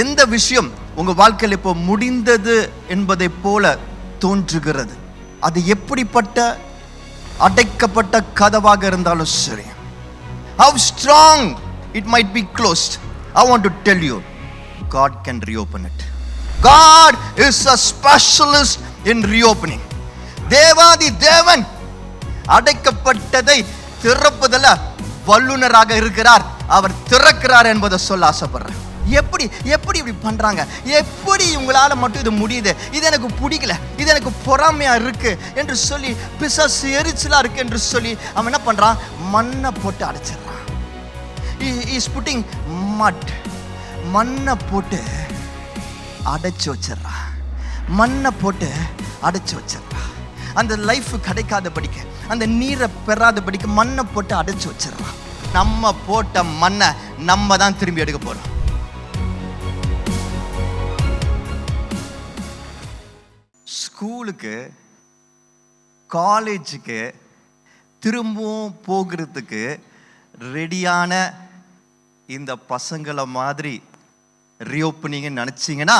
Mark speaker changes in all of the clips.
Speaker 1: எந்த விஷயம் உங்க வாழ்க்கையில் இப்போ முடிந்தது என்பதை போல தோன்றுகிறது, அது எப்படிப்பட்ட அடைக்கப்பட்ட கதவாக இருந்தாலும் சரி, how strong it might be closed, I want to tell you, God can reopen it. God is a specialist in reopening. தேவாதி தேவன் அடைக்கப்பட்டதை திறப்பதில் வல்லுனராக இருக்கிறார். அவர் திறக்கிறார் என்பதை சொல்ல ஆசைப்படுறேன். எப்படி இப்படி பண்றாங்க? எப்படி உங்களால மட்டும் இது முடியுது? இது எனக்கு பிடிக்கல, இது எனக்கு பொறாமையா இருக்கு என்று சொல்லி, பிசாசு எரிச்சலா இருக்கு என்று சொல்லி அவன் என்ன பண்றான்? மண்ணை போட்டு அடைச்சிடறான். இஸ் புட்டிங் மட், மண்ணை போட்டு அடைச்சு வச்சிடறான். மண்ணை போட்டு அடைச்சு வச்சிடறான். அந்த லைஃப் கிடைக்காத படிக்க, அந்த நீரை பெறாத படிக்க மண்ணை போட்டு அடைச்சு வச்சிடறான். நம்ம போட்ட மண்ணை நம்ம தான் திரும்பி எடுக்க போறோம். ஸ்கூலுக்கு, காலேஜுக்கு திரும்பவும் போகிறதுக்கு ரெடியான இந்த பசங்களை மாதிரி ரீஓப்பனிங் நினைச்சீங்கன்னா,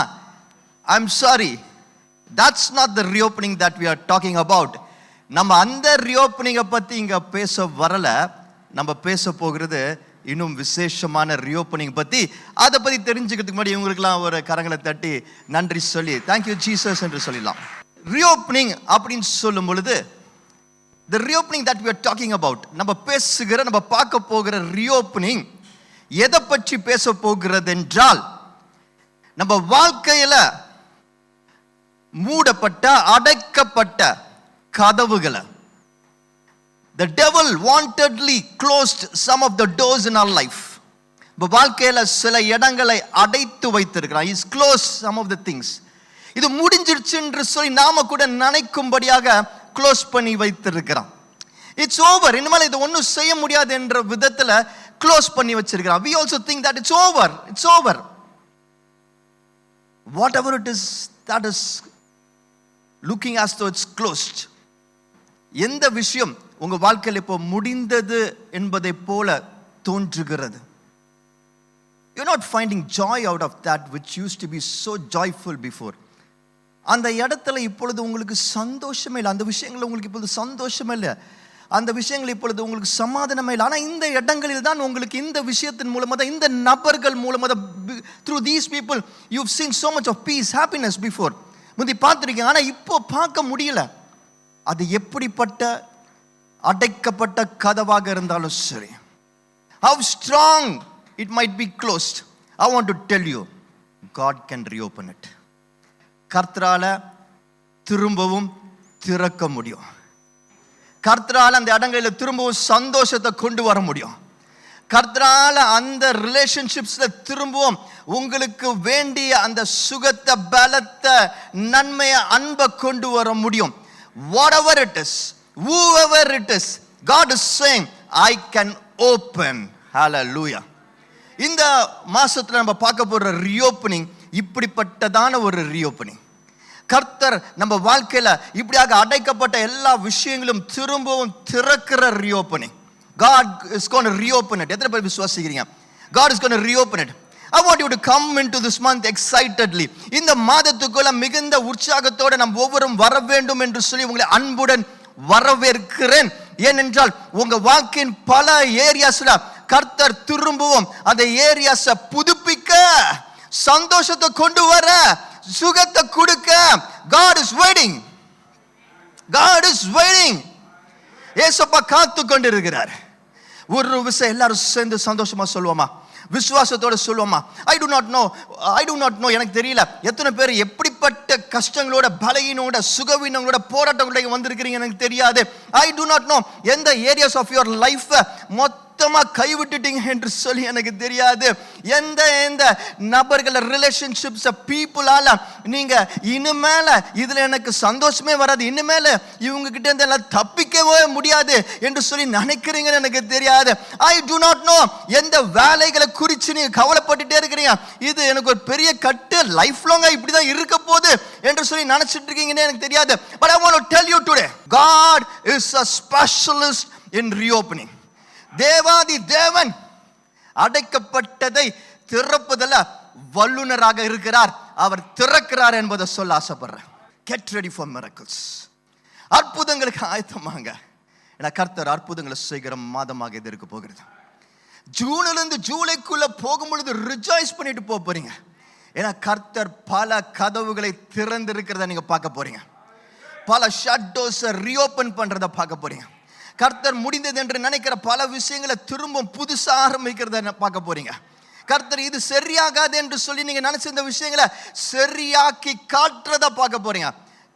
Speaker 1: I'm sorry, that's not the reopening that we are talking about. நம்ம அந்த ரீஓப்பனிங்கை பற்றி இங்கே பேச வரல. நம்ம பேச போகிறது இன்னும் விசேஷமான ரீஓப்பனிங் பற்றி. அதை பற்றி தெரிஞ்சுக்கிறதுக்கு முன்னாடி இவங்களுக்குலாம் ஒரு கரங்களை தட்டி நன்றி சொல்லி தேங்க்யூ ஜீசஸ் என்று சொல்லிடலாம். ரீஓப்பனிங் அப்படின்னு சொல்லும் பொழுது, the reopening that we are talking about, நம்ம பேசுகிற, நம்ம பார்க்க போகிற ரீஓப்பனிங் எதை பற்றி பேச போகிறது என்றால், நம்ம வாழ்க்கையில மூடப்பட்ட, அடைக்கப்பட்ட கதவுகளை, the devil wantedly closed some of the doors in our life. நம்ம வாழ்க்கையில சில இடங்களை அடைத்து வைத்திருக்கிறான். He's closed some of the things. இது முடிஞ்சிருச்சு என்று சொல்லி நாம கூட நினைக்கும்படியாக க்ளோஸ் பண்ணி வைத்திருக்கிறான். இட்ஸ் ஓவர், இனிமேல் இது ஒன்றும் செய்ய முடியாது என்ற விதத்தில் க்ளோஸ் பண்ணி வச்சிருக்கிறான். we also think that it's over. Whatever it is that is looking as though it's closed. எந்த விஷயம் உங்க வாழ்க்கையில் இப்போ முடிந்தது என்பதை போல தோன்றுகிறது, you're not finding joy out of that which used to be so joyful before. அந்த இடத்துல இப்பொழுது உங்களுக்கு சந்தோஷமே இல்லை. அந்த விஷயங்கள் உங்களுக்கு இப்பொழுது சந்தோஷமே இல்லை. அந்த விஷயங்கள் இப்பொழுது உங்களுக்கு சமாதானமே இல்லை. ஆனால் இந்த இடங்களில் தான் உங்களுக்கு, இந்த விஷயத்தின் மூலமாக தான், இந்த நபர்கள் மூலமாக தான், through these people you've seen so much of peace, happiness before. முந்தி பார்த்துருக்கீங்க, ஆனால் இப்போ பார்க்க முடியல. அது எப்படிப்பட்ட அடைக்கப்பட்ட கதவாக இருந்தாலும் சரி, how strong it might be closed, I want to tell you, God can reopen it. கர்த்தரால திரும்பவும் திறக்க முடியும். கர்த்தரால அந்த இடங்களில் திரும்பவும் சந்தோஷத்தை கொண்டு வர முடியும். கர்த்தரால அந்த ரிலேஷன்ஷிப்ஸ்ல திரும்பவும் உங்களுக்கு வேண்டிய அந்த சுகத்தை, பலத்தை, நன்மையை, அன்பை கொண்டு வர முடியும். whatever it is, whoever it is, God is saying, I can open. Hallelujah. இந்த மாசத்துல நம்ம பார்க்க போற ரீஓப்பனிங் இப்படிப்பட்டதான ஒரு ரீஓப்பனிங். கர்த்தர் நம்ம வாழ்க்கையில இப்படியாக அடைக்கப்பட்ட எல்லா விஷயங்களும் திரும்பவும் திறக்கிற reopening. God is going to reopen it. எத்தனை பேர் விசுவாசிக்கிறீங்க? God is going to reopen it. I want you to come into this month excitedly. இந்த மாதத்துக்குள்ள மிகுந்த உற்சாகத்தோட நாம் ஒவ்வொருவரும் வர வேண்டும் என்று சொல்லி உங்களை அன்புடன் வரவேற்கிறேன். ஏனென்றால் உங்க வாழ்க்கையின் பல ஏரியாஸ்ல கர்த்தர் திரும்பவும் அந்த ஏரியாஸை புதுப்பிக்க, சந்தோஷத்தை கொண்டு வர, சுகத்தை கொடுக்க God is waiting. God is waiting. ஏசப்பா காத்து கொண்டு இருக்கிறார். ஒரு விஷயம் எல்லாரும் சேர்ந்து சந்தோஷமா சொல்லுவோமா? விசுவாசத்தோட சொல்லுவோமா? I do not know, எனக்கு தெரியல எத்தனை பேர் எப்படிப்பட்ட கஷ்டங்களோட, பலகீனோட, சுகவீனங்களோட, போராட்டங்களோட வந்திருக்கிறீங்க எனக்கு தெரியாது. I do not know எந்த ஏரியாஸ் ஆஃப் யுவர் லைஃப் மொத்தமா கைவிட்டுட்டீங்க என்று சொல்லி எனக்கு தெரியாது. எந்த நபர்கள், ரிலேஷன்ஷிப்ஸ், பீப்புளால நீங்க இனிமேல இதுல எனக்கு சந்தோஷமே வராது, இனிமேல இவங்க கிட்ட இருந்து எல்லாம் தப்பிக்கவே முடியாது என்று சொல்லி நினைக்கிறீங்கன்னு எனக்கு தெரியாது. I do not know எந்த வேலைகளை குறித்து நீங்க கவலைப்பட்டுட்டே இருக்கிறீங்க, இது எனக்கு ஒரு பெரிய கட்டு, லைஃப் லாங்கா இப்படிதான் இருக்க போகுது என்று சொல்லி நினைச்சிட்டு இருக்கீங்கன்னு எனக்கு தெரியாது. But I want to tell you today, God is a specialist in reopening. தேவாதி தேவன் அடைக்கப்பட்டதை திறப்பதில் வல்லுனராக இருக்கிறார். அவர் திறக்கிறார் என்பதை சொல்ல ஆசைப்படுறேன். Get ready for miracles. அற்புதங்களுக்கு ஆயத்தமாங்க. ஏன்னா கர்த்தர் அற்புதங்களை செய்கிற மாதமாக இது இருக்க போகிறது. ஜூனிலிருந்து ஜூலைக்குள்ள போகும் பொழுது ரிஜாய்ஸ் பண்ணிட்டு போறீங்க. ஏன்னா கர்த்தர் பல கதவுகளை திறந்து இருக்கிறத நீங்க பார்க்க போறீங்க. பல ஷட்டோஸை ரீஓபன் பண்றத பார்க்க போறீங்க. கர்த்தர் முடிந்தது என்று நினைக்கிற பல விஷயங்களை திரும்ப புதுசா ஆரம்பிக்கிறத பார்க்க போறீங்க. கர்த்தர் இது சரியாகாது என்று சொல்லி நீங்க நினைச்சிருந்த விஷயங்களை சரியாக்கி காட்டுறத பார்க்க போறீங்க.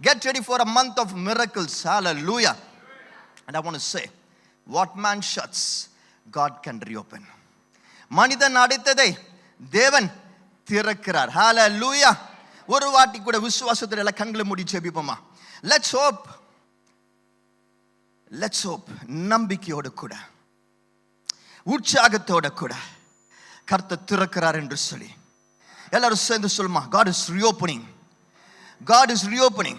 Speaker 1: Get ready for a month of miracles. Hallelujah. And I want to say, what man shuts, God can reopen. மனிதன் அடைத்ததை தேவன் திறக்கிறார். Hallelujah. ஒரு வாட்டி கூட விசுவாசத்துல எல்லாம் கண்களை மூடி ஜெபிப்போமா? Let's hope. Let's hope. நம்பிக்கையோடு கூட உற்சாகத்தோட கூட கர்த்தர் திறக்கிறார் என்று சொல்லி எல்லாரும் சேர்ந்து சொல்லுமா? God is reopening. God is reopening.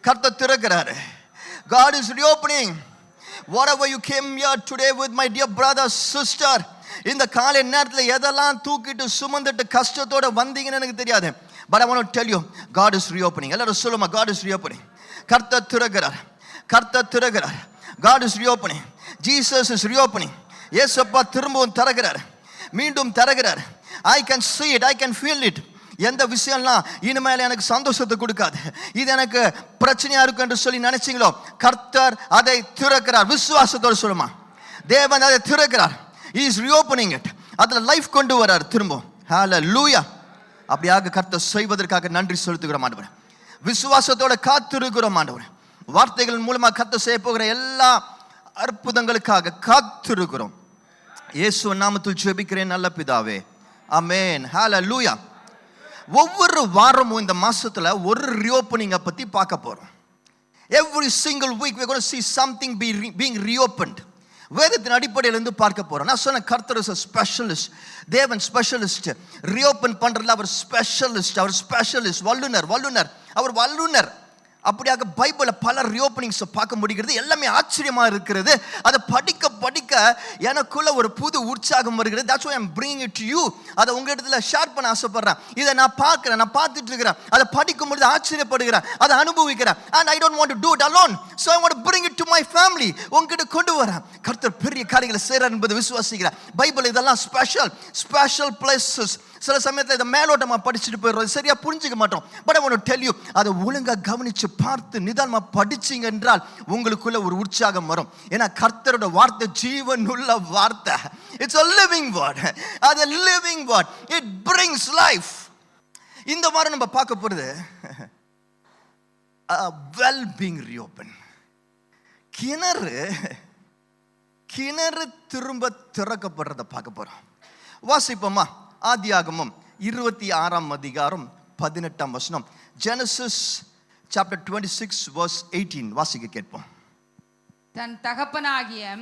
Speaker 1: கர்த்தர் திறக்கிறார். God is reopening. Whatever you came here today with, my dear brother, sister, இந்த காலை நேரத்தில் எதெல்லாம் தூக்கிட்டு சுமந்துட்டு கஷ்டத்தோட வந்தீங்கன்னு எனக்கு தெரியாது. But I want to tell you, God is reopening. எல்லாரும் சொல்லுமா? God is reopening. கர்த்தர் திறக்கிறார். கர்த்தர் திறக்கிறார். God is reopening. Jesus is reopening. இயேசுப்பா திரும்பவும் திறக்கிறார். மீண்டும் திறக்கிறார். I can see it. I can feel it. எந்த விஷயம்லாம் இனிமேல் எனக்கு சந்தோஷத்தை கொடுக்காது, இது எனக்கு பிரச்சனையா இருக்கும் என்று சொல்லி நினைச்சீங்களோ, கர்த்தர் அதை திறக்கிறார். விசுவாசத்தோடு சொல்லுமா? தேவன் அதை திறக்கிறார். He is reopening it. அதுல லைஃப் கொண்டு வரார் திரும்ப. ஹalleluya. அப்படியாக கர்த்தர் செய்வதற்காக நன்றி செலுத்துகிறோம் ஆண்டவரே. விசுவாசத்தோட காத்திருக்கிறோம் ஆண்டவரே. வார்த்தைகள் மூலமா கர்த்தர் செய்ய போகிற எல்லா அற்புதங்களுக்காக காத்திருக்கிறோம். இயேசு நாமத்தில் ஜெபிக்கிறேன் நல்ல பிதாவே. ஆமென். ஹalleluya. ஒவ்வொரு வாரமும் இந்த மாசத்துல ஒரு ரீஓப்பனிங்கை பத்தி பார்க்க போறோம். Every single week we're going to see something being reopened. வேதத்தின் அடிப்படையில் இருந்து பார்க்க போறோம். நான் சொன்ன கர்த்தர் இஸ் a specialist. தேவன் ஸ்பெஷலிஸ்ட். ரீஓப்பன் பண்றதுல அவர் ஸ்பெஷலிஸ்ட். அவர் ஸ்பெஷலிஸ்ட். வல்லுனர். அவர் வல்லுனர். அப்படியாக பைபிள்ல பல ரீஓப்பனிங்ஸ் பார்க்க முடிகிறது. எல்லாமே ஆச்சரியமா இருக்கிறது. அதை படிக்க படிக்க எனக்குள்ள ஒரு புது உற்சாகம் வருகிறது. That's why I'm bringing it to you. அதை உங்க இடத்துல ஷேர் பண்ண ஆசைப்படுறேன். இதை நான் பார்க்கிறேன், நான் பார்த்துட்டு இருக்கிறேன். அதை படிக்கும் பொழுது ஆச்சரியப்படுகிறேன், அதை அனுபவிக்கிறேன். And I don't want to do it alone. So I want to bring it to my family. உங்ககிட்ட கொண்டு வரேன். கர்த்தர் பெரிய காரியங்களை செய்றார் என்பதை விசுவாசிக்கிறேன். பைபிள் இதெல்லாம் ஸ்பெஷல் பிளேசஸ். சில சமயத்தில் இதை மேலோட்டமா படிச்சுட்டு போயிடுறோம், சரியா புரிஞ்சுக்க மாட்டோம். But I want to tell you, அதை ஒழுங்கா கவனிச்சு பார்த்து நிதானமா படிச்சீங்க என்றால் உங்களுக்குள்ள ஒரு உற்சாகம் வரும். ஏன்னா கர்த்தரோட வார்த்தை ஜீவனுள்ள வார்த்தை. It's a living word. அது living word. It brings life. இந்த வாரம் நம்ம பார்க்க போறது well being reopened. கிணறு திரும்ப திறக்கப்படுறத பார்க்க போறோம். வாசிப்போமா? ஆதியாகமம் 26ஆம் அதிகாரம் 18ஆம் வசனம். Genesis chapter 26 verse 18 வாசிக்க கேட்போம்.
Speaker 2: தன் தகப்பனாகிய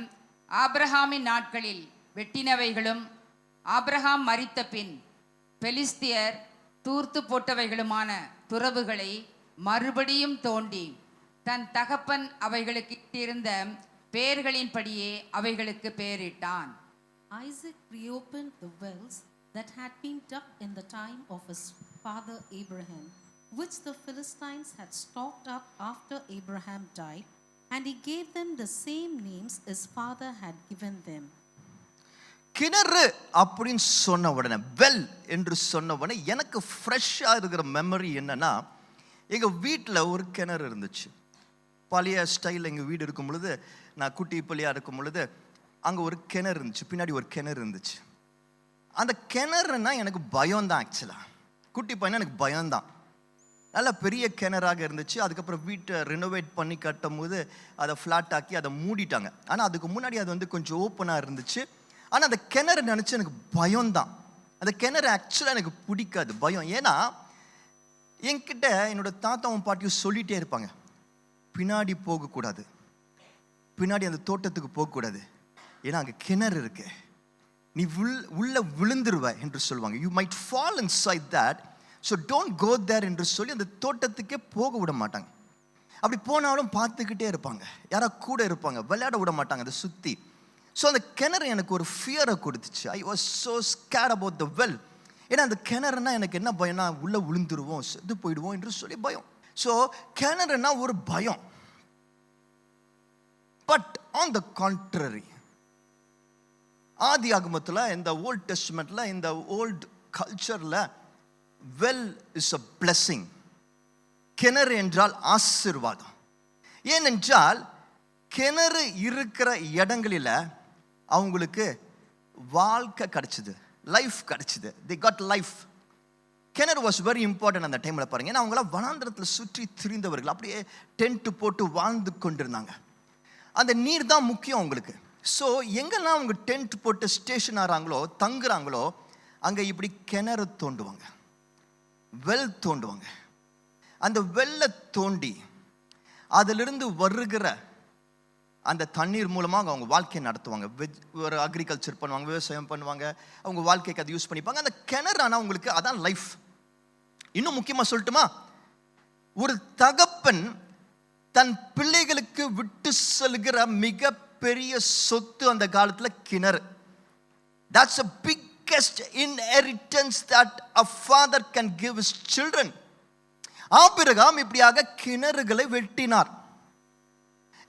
Speaker 2: ஆபிரகாமின் நாட்களில் வெட்டினவைகளும் ஆபிரகாம் மரித்த பின் பெலிஸ்தியர் தூர்த்து போட்டவைகளுமான துறவுகளை மறுபடியும் தோண்டி தன் தகப்பன் அவைகளுக்கு இட்டிருந்த பெயர்களின்படியே அவைகளுக்கு பெயரிட்டான்.
Speaker 3: Isaac reopened the wells that had been dug in the time of his father Abraham, which the Philistines had stopped up after Abraham died, and he gave them the same names his father had given them.
Speaker 1: கிணறு அப்படின்னு சொன்ன உடனே, well என்று சொன்ன உடனே எனக்கு ஃப்ரெஷ்ஷாக இருக்கிற மெமரி என்னன்னா, எங்கள் வீட்டில் ஒரு கிணறு இருந்துச்சு. பழைய ஸ்டைலில் எங்கள் வீடு இருக்கும் பொழுது, நான் குட்டி பள்ளியாக இருக்கும் பொழுது அங்கே ஒரு கிணறு இருந்துச்சு, பின்னாடி ஒரு கிணறு இருந்துச்சு. அந்த கிணறுனா எனக்கு பயம்தான். ஆக்சுவலாக குட்டி பையனா எனக்கு பயம்தான். நல்லா பெரிய கிணறாக இருந்துச்சு. அதுக்கப்புறம் வீட்டை ரெனோவேட் பண்ணி கட்டும் போது அதை ஃப்ளாட் ஆக்கி அதை மூடிட்டாங்க. ஆனால் அதுக்கு முன்னாடி அது வந்து கொஞ்சம் ஓப்பனாக இருந்துச்சு. ஆனால் அந்த கிணறு நினச்சி எனக்கு பயம்தான். அந்த கிணறு ஆக்சுவலாக எனக்கு பிடிக்காது, பயம். ஏன்னா என்கிட்ட என்னோட தாத்தாவும் பாட்டியும் சொல்லிகிட்டே இருப்பாங்க, பின்னாடி போகக்கூடாது, பின்னாடி அந்த தோட்டத்துக்கு போகக்கூடாது, ஏன்னா அங்கே கிணறு இருக்கு, நீ உள்ள விழுந்துருவ என்று சொல்லுவாங்க. You might fall inside that, so don't go there என்று சொல்லி அந்த தோட்டத்துக்கே போக விட மாட்டாங்க. அப்படி போனாலும் பார்த்துக்கிட்டே இருப்பாங்க, யாராவது கூட இருப்பாங்க, விளையாட விட மாட்டாங்க அதை சுற்றி. ஸோ அந்த கிணறு எனக்கு ஒரு ஃபியரை கொடுத்துச்சு. I was so scared about the well. ஏன்னா அந்த கிணறுனா எனக்கு என்ன பயம்னா உள்ள விழுந்துருவோம், செத்து போயிடுவோம் என்று சொல்லி பயம். ஸோ கிணறுனா ஒரு பயம். பட் ஆன் த கான்ட்ரரி, ஆதி ஆகமத்தில், இந்த ஓல்ட் டெஸ்ட்மெண்ட்ல, இந்த ஓல்ட் கல்ச்சர்ல வெல் இஸ் அ பிளெஸிங். கிணறு என்றால் ஆசீர்வாதம். ஏனென்றால் கிணறு இருக்கிற இடங்களில் அவங்களுக்கு வாழ்க்கை கிடைச்சிது, லைஃப் கிடைச்சிது. தி காட் லைஃப். கிணறு வாஸ் வெரி இம்பார்ட்டன்ட் அந்த டைமில் பாருங்க. ஏன்னா அவங்களாம் வனாந்திரத்தில் சுற்றி திரிந்தவர்கள், அப்படியே டென்ட் போட்டு வாழ்ந்து கொண்டிருந்தாங்க. அந்த நீர் தான் முக்கியம் அவங்களுக்கு. ஸோ எங்கெல்லாம் அவங்க டென்ட் போட்டு ஸ்டேஷன் ஆகிறாங்களோ, தங்குறாங்களோ, அங்கே இப்படி கிணறு தோண்டுவாங்க, வெல் தோண்டுவாங்க. அந்த வெல்லை தோண்டி அதிலிருந்து வருகிற அந்த தண்ணீர் மூலமாக அவங்க வாழ்க்கையை நடத்துவாங்க. ஒரு அக்ரிகல்ச்சர் பண்ணுவாங்க, விவசாயம் பண்ணுவாங்க, அவங்க வாழ்க்கைக்கு அதை யூஸ் பண்ணிப்பாங்க. அந்த கிணறு ஆனால் உங்களுக்கு அதான் லைஃப். இன்னும் முக்கியமாக சொல்லட்டுமா, ஒரு தகப்பன் தன் பிள்ளைகளுக்கு விட்டு செல்கிற மிகப்பெரிய சொத்து அந்த காலத்தில் கிணறு. That's the biggest inheritance that a father can give his children. Abraham இப்படியாக கிணறுகளை வெட்டினார்.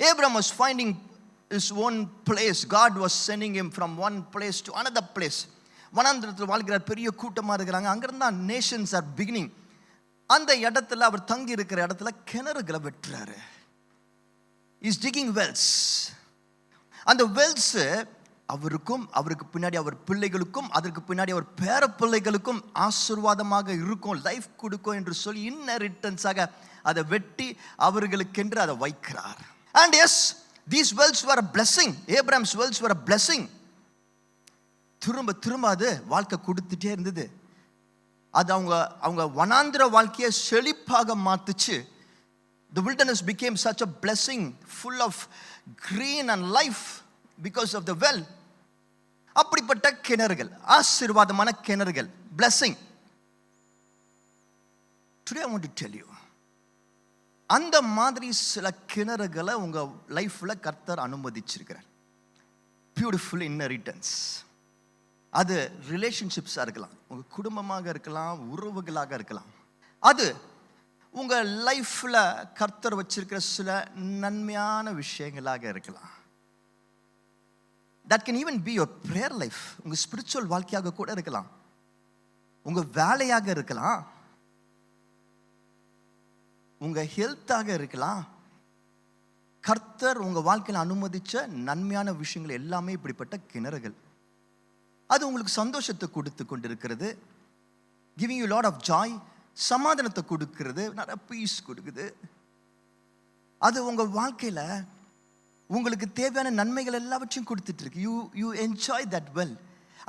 Speaker 1: Abraham was finding his own place. God was sending him from one place to another place. வனாந்திரத்தில் வாழ்கிறார், பெரிய கூட்டமாக இருக்கிறாங்க. அங்கிருந்து தான் நேஷன்ஸ் ஆர் பிகினிங். அந்த இடத்துல அவர் தங்கி இருக்கிற இடத்துல கிணறுகளை வெட்டுறாரு. Is digging wells. அந்த வெல்ஸ் அவருக்கும், அவருக்கு பின்னாடி அவர் பிள்ளைகளுக்கும், அதற்கு பின்னாடி அவர் பேர பிள்ளைகளுக்கும் ஆசீர்வாதமாக இருக்கும், லைஃப் கொடுக்கும் என்று சொல்லி இன்ஹெரிட்டன்ஸாக அதை வெட்டி அவர்களுக்கென்று அதை வைக்கிறார். And yes, these wells were a blessing. Abraham's wells were a blessing. திரும்ப திரும்ப அது வாழ்க்கை கொடுத்துட்டே இருந்தது. அது அவங்க வனாந்திர வாழ்க்கையை செழிப்பாக மாத்துச்சு. The wilderness became such a blessing, full of green and life because of the well. அப்படிப்பட்ட கிணறுகள், ஆசீர்வாதமான கிணறுகள், blessing. Today I want to tell you, அந்த மாதிரி சில கிணறுகளை உங்க லைஃப்ல கர்த்தர் அனுமதிச்சிருக்கிறார். Beautiful inheritance. அது ரிலேஷன்ஷிப்ஸாக இருக்கலாம், உங்க குடும்பமாக இருக்கலாம், உறவுகளாக இருக்கலாம். அது உங்க லைஃப்ல கர்த்தர் வச்சிருக்கிற சில நன்மையான விஷயங்களாக இருக்கலாம். That can even be your prayer life. உங்க ஸ்பிரிச்சுவல் வாழ்க்கையாக கூட இருக்கலாம், உங்க வேலையாக இருக்கலாம், உங்க ஹெல்த்தாக இருக்கலாம். கர்த்தர் உங்க வாழ்க்கையில் அனுமதிச்ச நன்மையான விஷயங்கள் எல்லாமே இப்படிப்பட்ட கிணறுகள். அது உங்களுக்கு சந்தோஷத்தை கொடுத்து கொண்டிருக்கிறது, giving you a lot of joy, சமாதானத்தை கொடுக்கிறது, நிறைய பீஸ் கொடுக்குது. அது உங்க வாழ்க்கையில உங்களுக்கு தேவையான நன்மைகள் எல்லாவற்றையும் கொடுத்துட்டு இருக்கு. You enjoy that well.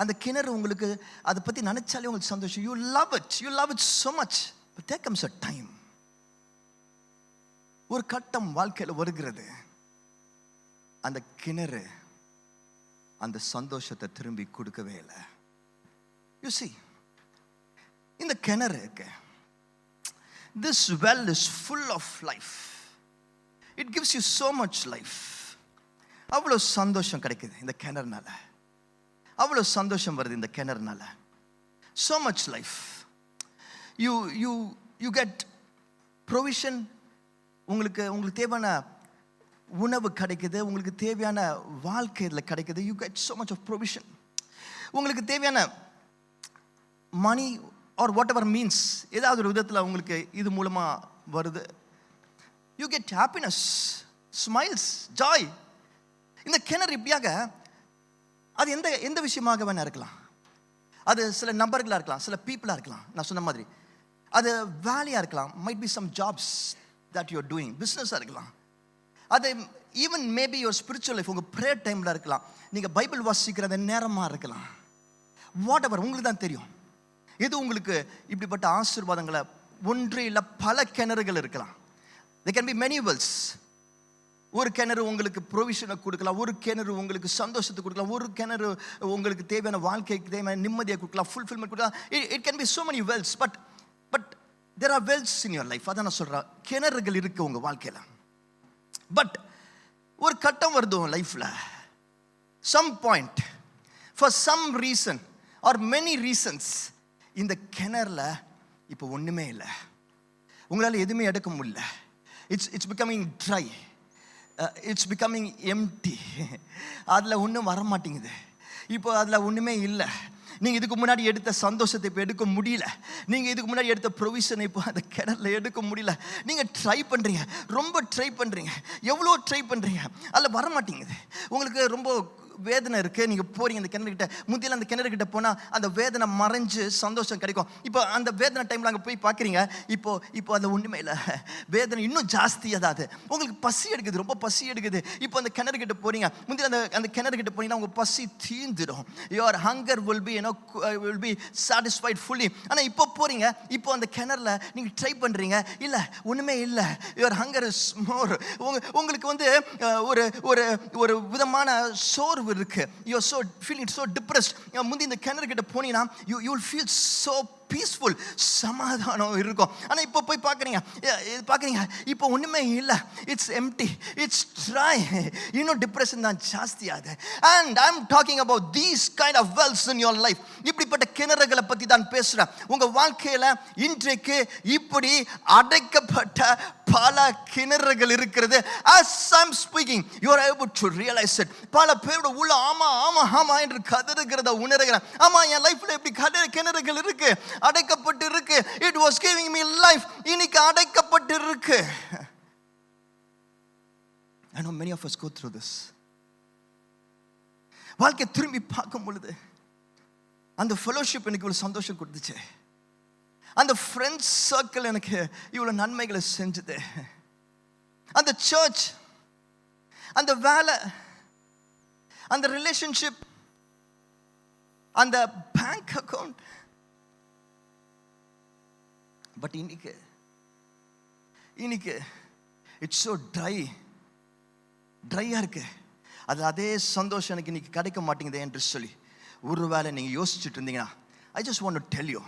Speaker 1: அந்த கிணறு உங்களுக்கு அதை பத்தி நினைச்சாலே உங்களுக்கு சந்தோஷம். You love it so much. But there comes a time, ஒரு கட்டம் வாழ்க்கையில் வருகிறது, அந்த கிணறு அந்த சந்தோஷத்தை திரும்பி கொடுக்கவே இல்லை. யூ see, இந்த கிணறு இருக்கு, this well is full of life. It gives you so much life. அவ்வளோ சந்தோஷம் கிடைக்குது இந்த கிணறுனால, அவ்வளோ சந்தோஷம் வருது இந்த கிணறுனால. so much life. you get provision. உங்களுக்கு தேவையான உணவு கிடைக்குது, உங்களுக்கு தேவையான வாழ்க்கையில் கிடைக்குது. You get so much of provision. உங்களுக்கு தேவையான money or whatever means, ஏதாவது ஒரு விதத்தில் உங்களுக்கு இது மூலமா வருது. You get happiness, smiles, joy. இந்த கிணறு இப்படியாக அது எந்த விஷயமாக வேணா இருக்கலாம். அது சில நபர்களாக இருக்கலாம், சில பீப்புளாக இருக்கலாம். நான் சொன்ன மாதிரி அது வேலையாக இருக்கலாம், might be some jobs that you are doing, பிஸ்னஸாக இருக்கலாம். அது even maybe your spiritual life, உங்கள் ப்ரேயர் டைமில் இருக்கலாம், நீங்கள் பைபிள் வாசிக்கிற அந்த நேரமாக இருக்கலாம். வாட் எவர் உங்களுக்கு தான் தெரியும் எது உங்களுக்கு இப்படிப்பட்ட ஆசீர்வாதங்களை. ஒன்று இல்லை பல கிணறுகள் இருக்கலாம். there can be many wells. ஒரு கிணறு உங்களுக்கு ப்ரொவிஷனை கொடுக்கலாம், ஒரு கிணறு உங்களுக்கு சந்தோஷத்தை கொடுக்கலாம், ஒரு கிணறு உங்களுக்கு தேவையான வாழ்க்கைக்கு தேவையான நிம்மதியை கொடுக்கலாம், ஃபுல்ஃபில்மெண்ட் கொடுக்கலாம். It can be so many wells, but there are wells in your life. அதான் நான் சொல்றேன், கிணறுகள் இருக்கு உங்க வாழ்க்கையில. பட் ஒரு கட்டம் வருது உங்க லைஃப்ல, some point, for some reason or many reasons, இந்த கிணறுல இப்போ ஒண்ணுமே இல்லை, உங்களால் எதுவுமே எடுக்க முடியல. It's becoming dry, it's becoming empty. அதில் ஒன்றும் வர மாட்டேங்குது. இப்போ அதில் ஒன்றுமே இல்லை. நீங்கள் இதுக்கு முன்னாடி எடுத்த சந்தோஷத்தை இப்போ எடுக்க முடியல. நீங்கள் இதுக்கு முன்னாடி எடுத்த ப்ரொவிஷனை இப்போ அந்த கிணறுல எடுக்க முடியல. நீங்கள் ட்ரை பண்ணுறீங்க, ரொம்ப ட்ரை பண்ணுறீங்க, எவ்வளோ ட்ரை பண்ணுறீங்க, அதில் வர மாட்டேங்குது. உங்களுக்கு ரொம்ப வேதனை இருக்குது. நீங்கள் போகிறீங்க அந்த கிணறுகிட்ட. முந்தியில் அந்த கிணறுகிட்ட போனால் அந்த வேதனை மறைஞ்சு சந்தோஷம் கிடைக்கும். இப்போ அந்த வேதனை டைமில் அங்கே போய் பார்க்குறீங்க, இப்போ அந்த ஒன்றுமே இல்லை, வேதனை இன்னும் ஜாஸ்தியாக தான். அது உங்களுக்கு பசி எடுக்குது, ரொம்ப பசி எடுக்குது. இப்போ அந்த கிணறுகிட்ட போகிறீங்க, முந்தியில் அந்த கிணறுகிட்ட போனீங்கன்னா உங்கள் பசி தீந்துடும். Your hunger will be satisfied fully. ஆனால் இப்போ போகிறீங்க, இப்போ அந்த கிணறுல நீங்கள் ட்ரை பண்ணுறீங்க, இல்லை ஒன்றுமே இல்லை. Your hunger is more. உங்களுக்கு வந்து ஒரு ஒரு ஒரு விதமான சோர்வு இருக்கு. You are so feeling so depressed. முந்தி இந்த கிணறு கிட்ட போனீங்கன்னா you will feel so peaceful, சமாதானம் இருக்கும். ஆனால் இப்போ போய் பார்க்குறீங்க, இப்போ ஒன்றுமே இல்லை, இட்ஸ் எம்டி, இட்ஸ் ட்ரை. இன்னும் டிப்ரெஷன் தான் ஜாஸ்தியாகுது. And I am talking about these kind of wells in your life. இப்படிப்பட்ட கிணறுகளை பற்றி தான் பேசுகிறேன். உங்கள் வாழ்க்கையில் இன்றைக்கு இப்படி அடைக்கப்பட்ட பல கிணறுகள் இருக்கிறது. As I'm speaking, you are able to realize it. பல பேரோட உள்ள ஆமா என்று கதறுகிறத உணர்கிறேன். ஆமா, என் லைஃப்ல இப்படி கிணறுகள் இருக்கு, அடைக்கப்பட்டு இருக்கு. It was giving me life. இன்னைக்கு அடைக்கப்பட்டு இருக்கு. I know many of us go through this. வாழ்க்கை திரும்பி பார்க்கும் பொழுது அந்த ஃபெலோஷிப் எனக்கு இவ்வளவு சந்தோஷம் கொடுத்துச்சு, அந்த ஃப்ரெண்ட்ஸ் சர்க்கிள் எனக்கு இவ்வளவு நன்மைகளை செஞ்சது, அந்த சர்ச், அந்த வேலை, அந்த ரிலேஷன்ஷிப், அந்த பேங்க் அக்கவுண்ட். பட் இன்னைக்கு இட்ஸ் ஸோ ட்ரையா இருக்கு. அது அதே சந்தோஷம் எனக்கு இன்னைக்கு கிடைக்க மாட்டேங்குது என்று சொல்லி ஒருவேளை நீங்க யோசிச்சுட்டு இருந்தீங்கன்னா, I just want to tell you,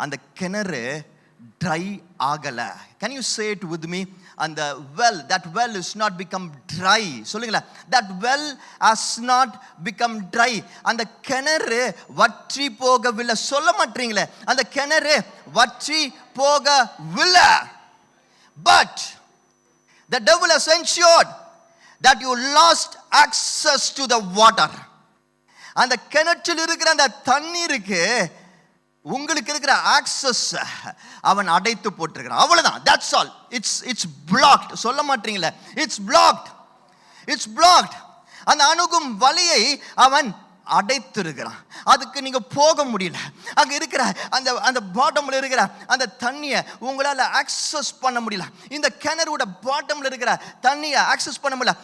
Speaker 1: அந்த கிணறு ட்ரை ஆகல. Can you say it with me? அந்த that well is not become dry. சொல்லுங்களேன், that well has not become dry. அந்த கிணறு வற்றி போகவில்லை. சொல்ல மாட்டீங்களே, அந்த கிணறு வற்றி போகவில்லை. But the devil has ensured that you lost access to the water. அந்த கிணற்றில் இருக்கிற அந்த தண்ணீருக்கு உங்களுக்கு இருக்கிற ஆக்சஸ் அவன் அடைத்து போட்டிருக்கிறான். அவ்வளவுதான், that's all. It's blocked. சொல்ல மாட்டீங்களே, it's blocked. அந்த அணுகும் வழியை அவன் அடைத்திருக்கிறான். அதுக்கு நீங்க போக முடியல. அங்க இருக்கிற அந்த பாட்டம்ல இருக்கிற அந்த தண்ணியை உங்களால ஆக்சஸ் பண்ண முடியல. இந்த கிணறுட பாட்டம்ல இருக்கிற தண்ணியை ஆக்சஸ் பண்ண முடியல.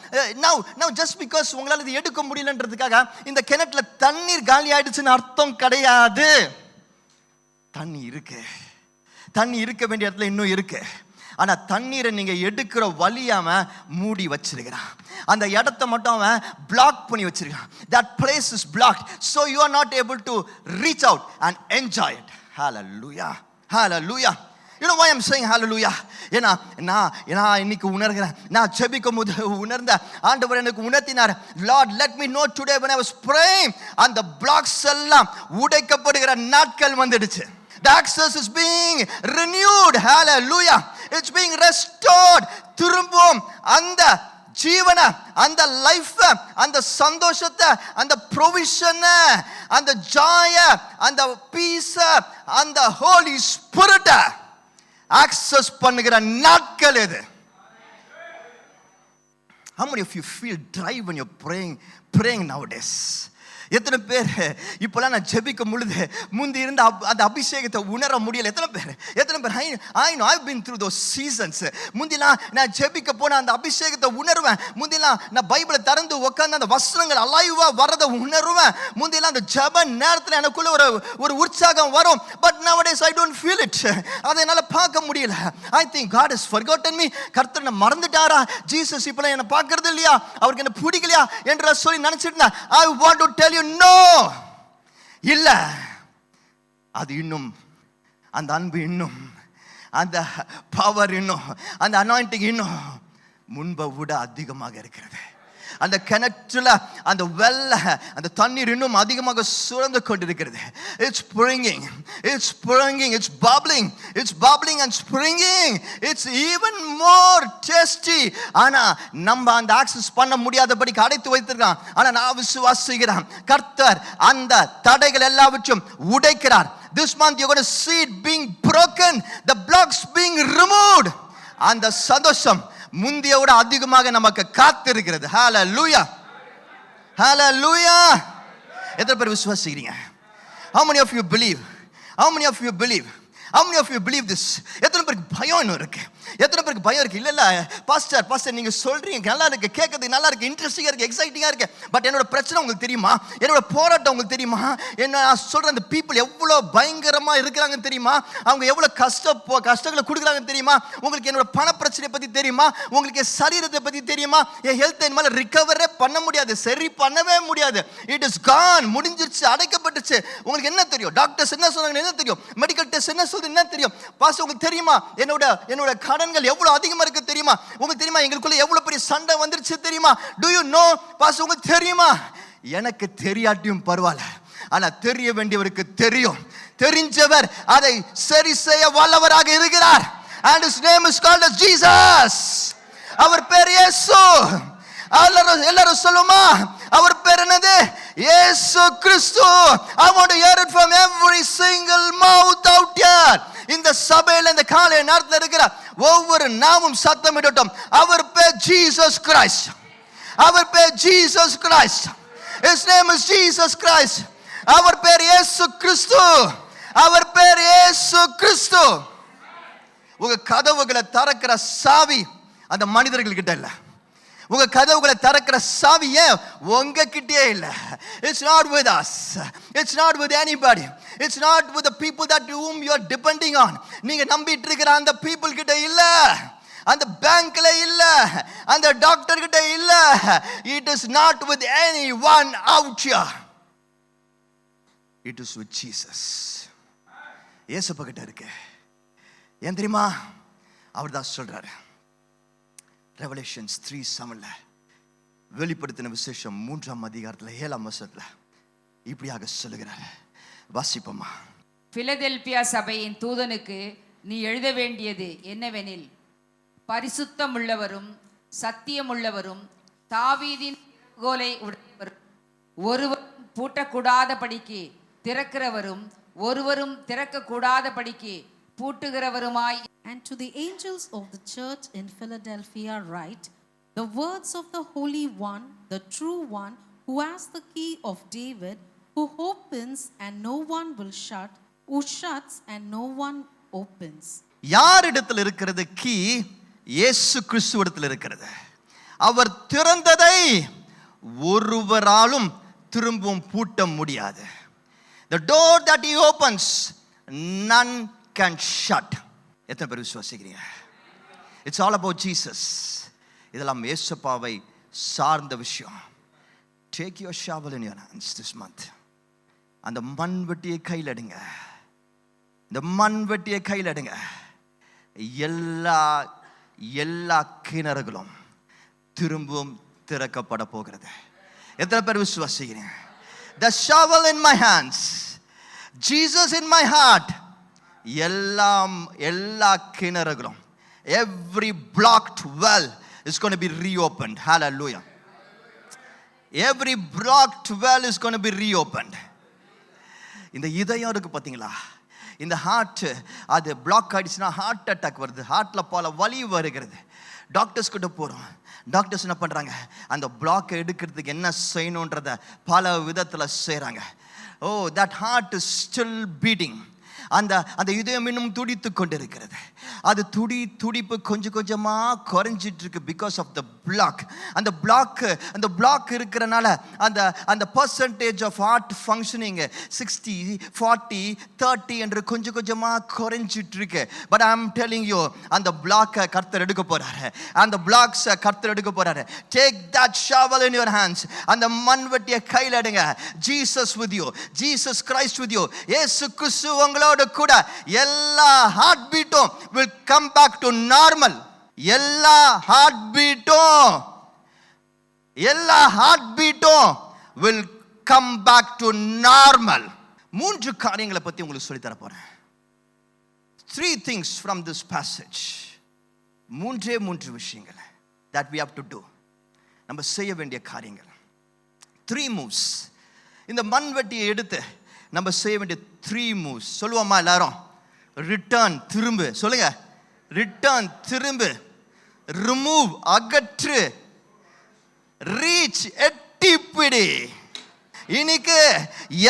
Speaker 1: now just because உங்களால இது எடுக்க முடியலன்றதுக்காக இந்த கிணற்றுல தண்ணீர் காலி ஆயிடுச்சுன்னு அர்த்தம் கிடையாது. தண்ணி இருக்க வேண்டிய இடத்துல இன்னும் இருக்கு. ஆனா தண்ணீரை நீங்க எடுக்கிற வழியாம மூடி வச்சிருக்கிறான். அந்த இடத்தை மட்டும் அவன் பிளாக் பண்ணி வச்சிருக்கான். That place is blocked, so you are not able to reach out and enjoy it. Hallelujah. You know why I'm saying hallelujah? ஏன்னா நான் இன்னைக்கு உணர்கிறேன், நான் ஜெபிக்கும் போது உணர்ந்த ஆண்டவர் எனக்கு உணர்த்தினார். Lord, let me know today when I was praying, அந்த blocks எல்லாம் உடைக்கப்படுகிற நாட்கள் வந்துடுச்சு. The access is being renewed. Hallelujah. It's being restored. திரும்பவும் அந்த ஜீவன, அந்த லைஃப், அந்த சந்தோஷத்தை, அந்த ப்ரொவிஷன், அந்த ஜாய, அந்த பீஸ், அந்த ஹோலி ஸ்பிரிட் ஆக்சஸ் பண்ணுகிற நாட்கள் இது. How many of you feel dry when you're praying nowadays? எத்தனை பேர் இப்போலாம் நான் ஜெபிக்கும் பொழுது முந்தி இருந்த அந்த அபிஷேகத்தை உணர முடியல? எத்தனை பேர் I know I've been through those seasons. முந்திலாம் நான் ஜெபிக்க போன அந்த அபிஷேகத்தை உணர்வேன். முந்திலாம் நான் பைபிளை திறந்து உட்கார்ந்து அந்த வசனங்கள் அலைவா வரதை உணர்வேன். முந்திலாம் அந்த ஜெப நேரத்தில் எனக்குள்ள ஒரு உற்சாகம் வரும். But nowadays I don't feel it. அதை என்னால் பார்க்க முடியல. I think God has forgotten me. கர்த்தர் என்னை மறந்துட்டாரா? ஜீசஸ் இப்போலாம் என்னை பார்க்கறது இல்லையா? அவருக்கு என்ன பிடிக்கலையா என்று சொல்லி நினைச்சிட்டு இருந்தேன். I want to tell you, no, இல்ல. அது இன்னும், அந்த அன்பு இன்னும், அந்த பவர் இன்னும், அந்த அனாயிண்டிங் இன்னும் முன்பை விட அதிகமாக இருக்கிறது. அந்த கிணற்றுல அந்த வெள்ள அந்த தண்ணீர் இன்னும் அதிகமாக சுரந்து கொண்டிருக்கிறது. It's springing, it's springing, it's bubbling and springing. It's even more tasty. ஆனா நம்ம அந்த ஆக்சஸ் பண்ண முடியாதபடி அடைத்து வைத்திருக்கான். ஆனா நான் விசுவாசிக்கிறேன் கர்த்தர் அந்த தடைகள் எல்லாவற்றையும் உடைக்கிறார். This month you're going to see it being broken, the blocks being removed. அந்த சந்தோஷம் முந்திய விட அதிகமாக நமக்கு காத்திருக்கிறது. ஹalleluya, ஹalleluya. எத்தனை பேர் விசுவாசிக்கிறீங்க? How many of you believe? How many of you believe? How many of you believe this? எத்தனை பேருக்கு பயம் இன்னும் இருக்கு? எத்தனை பேருக்கு பயம் இருக்கு? இல்ல பாஸ்டர் நீங்க சொல்றீங்க நல்லா இருக்கு, கேட்கறதுக்கு நல்லா இருக்கு, இன்ட்ரெஸ்டிங்கா இருக்கு, எக்ஸைட்டிங்கா இருக்கு. பட் என்னோட பிரச்சனை உங்களுக்கு தெரியுமா? என்னோட போராட்டம் உங்களுக்கு தெரியுமா? நான் சொல்ற அந்த பீப்புள் எவ்வளவு பயங்கரமா இருக்கிறாங்கன்னு தெரியுமா? அவங்க எவ்வளவு கஷ்டங்களை கொடுக்குறாங்கன்னு தெரியுமா? உங்களுக்கு என்னோட பண பிரச்சனை பத்தி தெரியுமா? உங்களுக்கு என் சரீரத்தை பத்தி தெரியுமா? என் ஹெல்த் என் மேல ரிகவரே பண்ண முடியாது, சரி பண்ணவே முடியாது. இட் இஸ் கான், முடிஞ்சிருச்சு, அடைக்கப்பட்டுச்சு. உங்களுக்கு என்ன தெரியும்? டாக்டர்ஸ் என்ன சொன்னாங்க என்ன தெரியும்? மெடிக்கல் டெஸ்ட் என்ன சொல்லுது என்ன தெரியும்? பாஸ் உங்களுக்கு தெரியுமா? என்னோட கடன்கள் எவ்வளவு அதிகமா இருக்கு தெரியுமா? உங்களுக்கு தெரியுமா எங்களுக்குள்ள எவ்வளவு பெரிய சண்டை வந்துருச்சு தெரியுமா? To you know? பாஸ் உங்களுக்கு தெரியுமா? எனக்கு தெரியாட்டியும் பரவாயில்ல, ஆனா தெரிய வேண்டியவருக்கு தெரியும். தெரிஞ்சவர் அதை சரி செய்ய வல்லவராக இருக்கிறார். And his name is called as Jesus. அவர் பேர் இயேசு. எல்லாரும் சொல்லுமா? அவர் பேர் என்னது? இயேசு கிறிஸ்து. I want to hear it from every single mouth out here. இந்த சபையில இந்த காலை நேரத்தில் இருக்கிற ஒவ்வொரு நாமும் சத்தமிடட்டும். அவர் பேர் ஜீசஸ் கிரைஸ்ட். அவர் பேர் Jesus Christ. His name is Jesus Christ. அவர் பேர் இயேசு கிறிஸ்து. அவர் பேர் இயேசு கிறிஸ்து. உங்க கதவுகளை திறக்கிற சாவி அந்த மனிதர்கள் கிட்ட இல்ல. உங்க கதவுகளை திறக்கிற சாவி ஏன் உங்ககிட்டே இல்ல? It's not with us. It's not with anybody. It's not with the people that whom you are depending on. நீங்க நம்பிட்டு இருக்கிற அந்த people கிட்ட இல்ல, அந்த பேங்க்ல இல்ல, அந்த டாக்டர் கிட்ட இல்ல. It is not with anyone out here. It is with Jesus. இயேசு கிட்ட இருக்கு. ஏன் தெரியுமா? அவர் தான் சொல்றாரு Revelations 3:7 வெளிப்படுத்தின விசேஷம் 3ஆம் அதிகாரத்துல 7ஆம் வசனத்துல இப்படியாக சொல்லுகிறார். வாசிப்போமா?
Speaker 2: பிலதெல்பியா சபையின் தூதனுக்கு நீ எழுத வேண்டியது என்னவெனில், பரிசுத்தமுள்ளவரும் சத்தியமுள்ளவரும் தாவீதின் திறவுகோலை உடையவரும் ஒருவரும் பூட்டக்கூடாதபடிக்கு திறக்கிறவரும் ஒருவரும் திறக்கக்கூடாதபடிக்கு பூட்டுகிறவருமாய்.
Speaker 3: And to the angels of the church in Philadelphia write, the words of the Holy One, the true One, who has the key of David, who opens and no one will shut, who shuts and no one opens.
Speaker 1: யாரிடத்தில் இருக்கிறது key? இயேசு கிறிஸ்துவிடத்தில் இருக்கிறது. அவர் திறந்ததை ஒருவராலும் திரும்பவும் பூட்ட முடியாது. The door that he opens, none can shut. எத்தனை பேர் விசுவாசிக்கிறீங்க? It's all about Jesus. இதெல்லாம் இயேசுவை சார்ந்த விஷயம். Take your shovel in your hands this month. அந்த மண்வெட்டியை கையில் எடுங்க. இந்த மண்வெட்டியை கையில் எடுங்க. எல்லா கிணறுகளும் திரும்பவும் திறக்கப்பட போகிறது. எத்தனை பேர் விசுவாசிக்கிறீங்க? The shovel in my hands, Jesus in my heart. எல்லா கிணறுகளும், every blocked well is going to be reopened. Hallelujah. Every blocked well is going to be reopened. இந்த இதயம் இருக்கு பாத்தீங்களா? இந்த ஹார்ட் அது பிளாக் ஆயிடுச்சுன்னா ஹார்ட் அட்டாக் வருது, ஹார்ட்ல பல வலி வருகிறது. டாக்டர்ஸ் கிட்ட போறோம். டாக்டர்ஸ் என்ன பண்றாங்க? அந்த பிளாக் எடுக்கிறதுக்கு என்ன செய்யணுன்றத பல விதத்துல செய்றாங்க. Oh, that heart is still beating. அந்த இதயம் இன்னும் துடித்து கொண்டிருக்கிறது. அது துடிப்பு கொஞ்சம் கொஞ்சமா குறைஞ்சிட்டு இருக்கு பிகாஸ் ஆஃப் த பிளாக். அந்த பிளாக் இருக்கிறனால அந்த பர்சன்டேஜ் ஆஃப் ஹார்ட் ஃபங்க்ஷனிங் 60, 40, 30 என்று கொஞ்சம் கொஞ்சமா குறைஞ்சிட்டு இருக்கு. But I am telling you, அந்த பிளாக்கை கர்த்தர் எடுக்க போறாரு. அந்த பிளாக்ஸை கர்த்தர் எடுக்க போறாரு. Take that shovel in your hands. அந்த மண்வெட்டியை கையில் எடுங்க. Jesus with you, Jesus Christ with you. இயேசு கிறிஸ்து உங்களோட கூட. எல்லா ஹார்ட் பீட்டும் will come back to normal. எல்லா ஹார்ட் பீட்டும் எல்லா ஹார்ட் பீட்டும் will come back to normal. 3 காரியங்களை பத்தி உங்களுக்கு சொல்லி தர போறேன். 3 things from this passage. 3 விஷயங்கள் that we have to do. நம்ம செய்ய வேண்டிய காரியங்கள். 3 moves. இந்த மண்வெட்டியை எடுத்து நம்ம செய்ய வேண்டிய 3 moves. சொல்லுவோமா எல்லாரும்? ரிட்டர்ன், திரும்பு. சொல்லுங்க. ரிட்டர்ன், திரும்பு. ரிமூவ், அகற்று. ரீச், எட்டிப்பிடி. இன்னைக்கு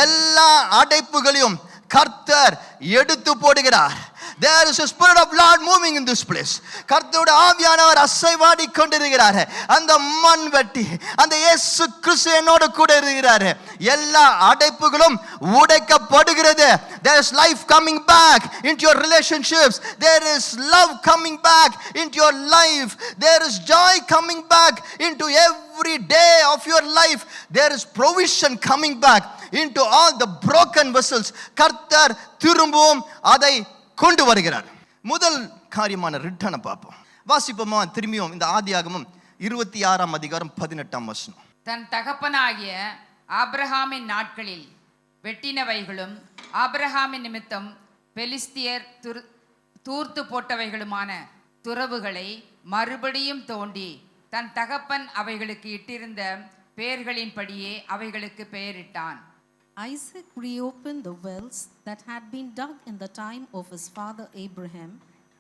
Speaker 1: எல்லா அடைப்புகளையும் கர்த்தர் எடுத்து போடுகிறார். There is a spirit of Lord moving in this place. கர்த்தருடைய ஆவியானவர் அசைவாடி கொண்டிருக்கிறார். அந்த மண்வெட்டி, அந்த இயேசு கிறிஸ்து என்னோடு கூட இருக்கிறார். எல்லா அடைப்புகளும் உடைக்கப்படுகிறது. There is life coming back into your relationships. There is love coming back into your life. There is joy coming back into every day of your life. There is provision coming back into all the broken vessels. கர்த்தர் திரும்பவும் அதை கொண்டு வருகிறார். முதல் காரியமான ரிட்டர்னை பார்ப்போம். வாசிப்போமா திரும்பியும் இந்த ஆதியாகமம் 26ஆம் அதிகாரம் 18ஆம் வசனம்.
Speaker 2: தன் தகப்பனாகிய ஆபிரகாமின் நாட்களில் வெட்டினவைகளும் ஆபிரகாமின் நிமித்தம் பெலிஸ்தியர் தூர்த்து போட்டவைகளுமான துறவுகளை மறுபடியும் தோண்டி தன் தகப்பன் அவைகளுக்கு இட்டிருந்த பெயர்களின்படியே அவைகளுக்கு பெயரிட்டான்.
Speaker 3: Isaac reopened the wells that had been dug in the time of his father Abraham,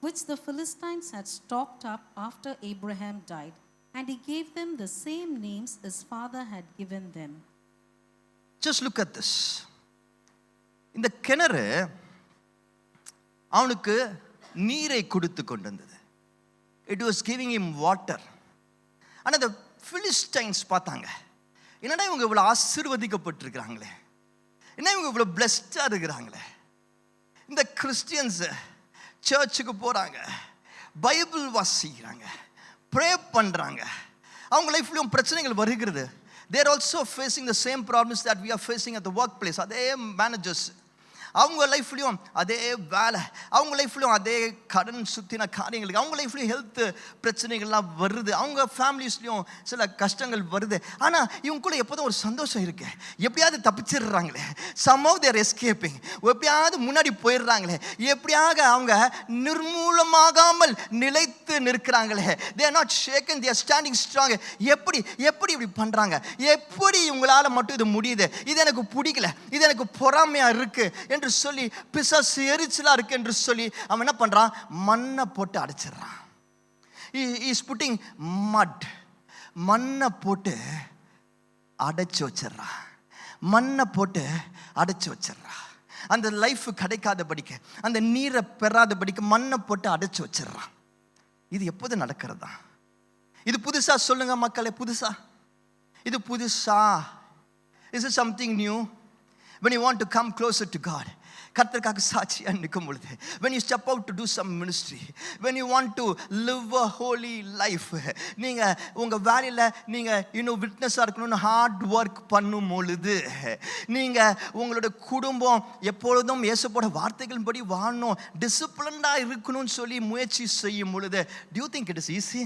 Speaker 3: which the Philistines had stopped up after Abraham died, and he gave them the same names his father had given them.
Speaker 1: Just look at this. இந்த கிணறு அவனுக்கு நீரை கொடுத்து கொண்டிருந்தது. It was giving him water. ஆனால் the Philistines பார்த்தாங்க, என்னடா இவங்க இவ்வளோ ஆசீர்வதிக்கப்பட்டிருக்கிறாங்களே, என்ன இவங்க இவ்வளோ பிளஸ்டாக இருக்கிறாங்களே. இந்த கிறிஸ்டியன்ஸ் சர்ச்சுக்கு போகிறாங்க, பைபிள் வாசிக்கிறாங்க, ப்ரே பண்ணுறாங்க, அவங்க லைஃப்லையும் பிரச்சனைகள் வருகிறது. they are also facing the same problems that we are facing at the workplace. அதே மேனேஜர்ஸ், அவங்க லைஃப்லையும் அதே வேலை, அவங்க லைஃப்லையும் அதே கடன் சுற்றின காரியங்களுக்கு, அவங்க லைஃப்லையும் ஹெல்த் பிரச்சனைகள்லாம் வருது, அவங்க ஃபேமிலிஸ்லையும் சில கஷ்டங்கள் வருது. ஆனால் இவங்க கூட எப்போதும் ஒரு சந்தோஷம் இருக்கு, எப்படியாவது தப்பிச்சிடுறாங்களே, somehow they are escaping, எப்படியாவது முன்னாடி போயிடுறாங்களே, எப்படியாக அவங்க நிர்மூலமாகாமல் நிலைத்து நிற்கிறாங்களே, they are not shaken, they are standing strong. எப்படி இப்படி பண்ணுறாங்க, எப்படி இவங்களால மட்டும் இது முடியுது, இது எனக்கு பிடிக்கல, இது எனக்கு பொறாமையா இருக்கு என்று சொல்லி, பிசாசு எரிச்சலா இருக்கு என்று சொல்லி அவன் என்ன பண்றான், மண்ணை போட்டு அடைச்சிடறான். he is putting mud, மண்ணை போட்டு அடைச்சு வச்சிடறான், மண்ணை போட்டு அடைச்சு வச்சிடறான். அந்த லைஃப் கிடைக்காதபடிக்கு, அந்த நீரை பெறாதபடிக்கு மண்ணை போட்டு அடைச்சு வச்சிடறான். இது எப்போது நடக்கிறதா? இது புதுசா சொல்லுங்க மக்களே, புதுசா? இது புதுசா? Is it something new? When you want to come closer to God, கர்த்தருக்காக சாட்சியா நிற்கும் பொழுது, when you step out to do some ministry, when you want to live a holy life, நீங்க உங்க வேலையில நீங்க இன்னும் விட்னஸா இருக்கணும்னு ஹார்ட் ஒர்க் பண்ணும் பொழுது, நீங்க உங்களோட குடும்பம் எப்பொழுதும் இயேசுவோட வார்த்தைகளின் படி வாழணும், டிசிப்ளின்டா இருக்கணும்னு சொல்லி முயற்சி செய்யும் பொழுது, do you think it is easy?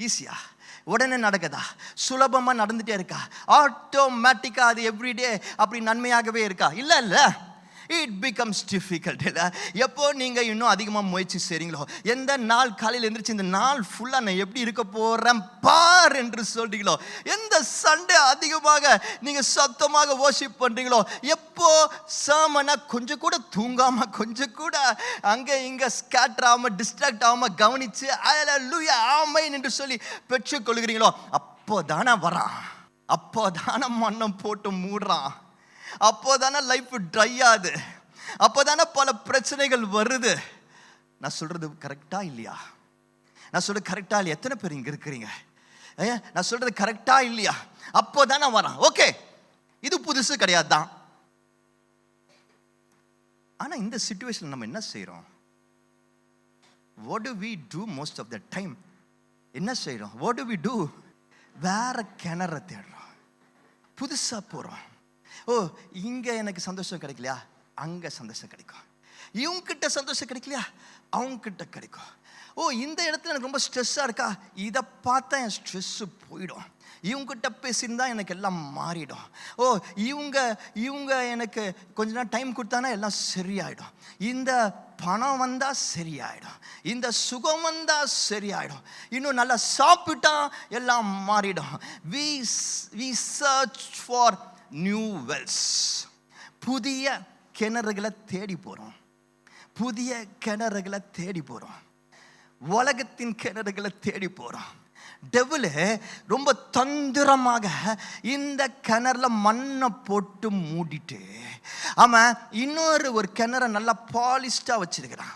Speaker 1: ஈஸியா? உடனே நடக்குதா? சுலபமா நடந்துட்டே இருக்கா? ஆட்டோமேட்டிக்கா அது எவ்ரிடே அப்படி நன்மையாகவே இருக்கா? இல்ல, it becomes difficult. எப்போ நீங்க இன்னும் அதிகமாக முயற்சி செய்றீங்களோ, எந்த நாள் காலையில் எந்திரிச்சு இந்த நாள் ஃபுல்லாக நான் எப்படி இருக்க போறேன் பார் என்று சொல்றீங்களோ, எந்த சண்டே அதிகமாக நீங்க சத்தமாக வொர்ஷிப் பண்றீங்களோ, எப்போ சாமனா கொஞ்சம் கூட தூங்காம, கொஞ்சம் கூட அங்க இங்க ஸ்கேட்டர் ஆகாம, டிஸ்ட்ராக்ட் ஆகாம கவனிச்சு அல்லேலூயா ஆமென் என்று சொல்லி பெற்றுக்கொள்கிறீங்களோ, அப்போதானே வரான், அப்போதானே மண்ணம் போட்டு மூடுறான், அப்போதானே லைஃப் ட்ரை ஆகுது, அப்போதானே பல பிரச்சனைகள் வருது. நான் சொல்றது கரெக்டா இல்லையா? நான் சொல்றது கரெக்டா இல்லையா? எத்தனை பேர் இங்க இருக்கிறீங்க? நான் சொல்றது கரெக்டா இல்லையா? அப்போதானே வரான். ஓகே, இது புதுசு கிடையாது தான். ஆனா இந்த சிச்சுவேஷன் நம்ம என்ன செய்யறோம்? what do we do most of the time? என்ன செய்யறோம்? what do we do? வேற கிணற தேடுறோம், புதுசா போறோம். ஓ, இங்க எனக்கு சந்தோஷம் கிடைக்கலையா, அங்க சந்தோஷம் கிடைக்கும். இவங்க கிட்ட சந்தோஷம் கிடைக்கலையா, அவங்க கிட்ட கிடைக்கும். ஓ, இந்த இடத்துல எனக்கு ரொம்ப ஸ்ட்ரெஸ்ஸாக இருக்கா, இதை பார்த்தா என் ஸ்ட்ரெஸ்ஸு போயிடும். இவங்ககிட்ட பேசியிருந்தா எனக்கு எல்லாம் மாறிடும். ஓ, இவங்க எனக்கு கொஞ்ச நேரம் டைம் கொடுத்தானா எல்லாம் சரியாயிடும். இந்த பணம் வந்தால் சரியாயிடும், இந்த சுகம் வந்தால் சரியாயிடும், இன்னும் நல்லா சாப்பிட்டா எல்லாம் மாறிடும். we search for new wells. புதிய கிணறுகளை தேடி போகிறோம், புதிய கிணறுகளை தேடி போகிறோம், உலகத்தின் கிணறுகளை தேடி போகிறோம். டெவிலு ரொம்ப தந்திரமாக இந்த கிணறுல மண்ணை போட்டு மூடிட்டு அவன் இன்னொரு கிணறை நல்லா பாலிஸ்டாக வச்சிருக்கிறான்.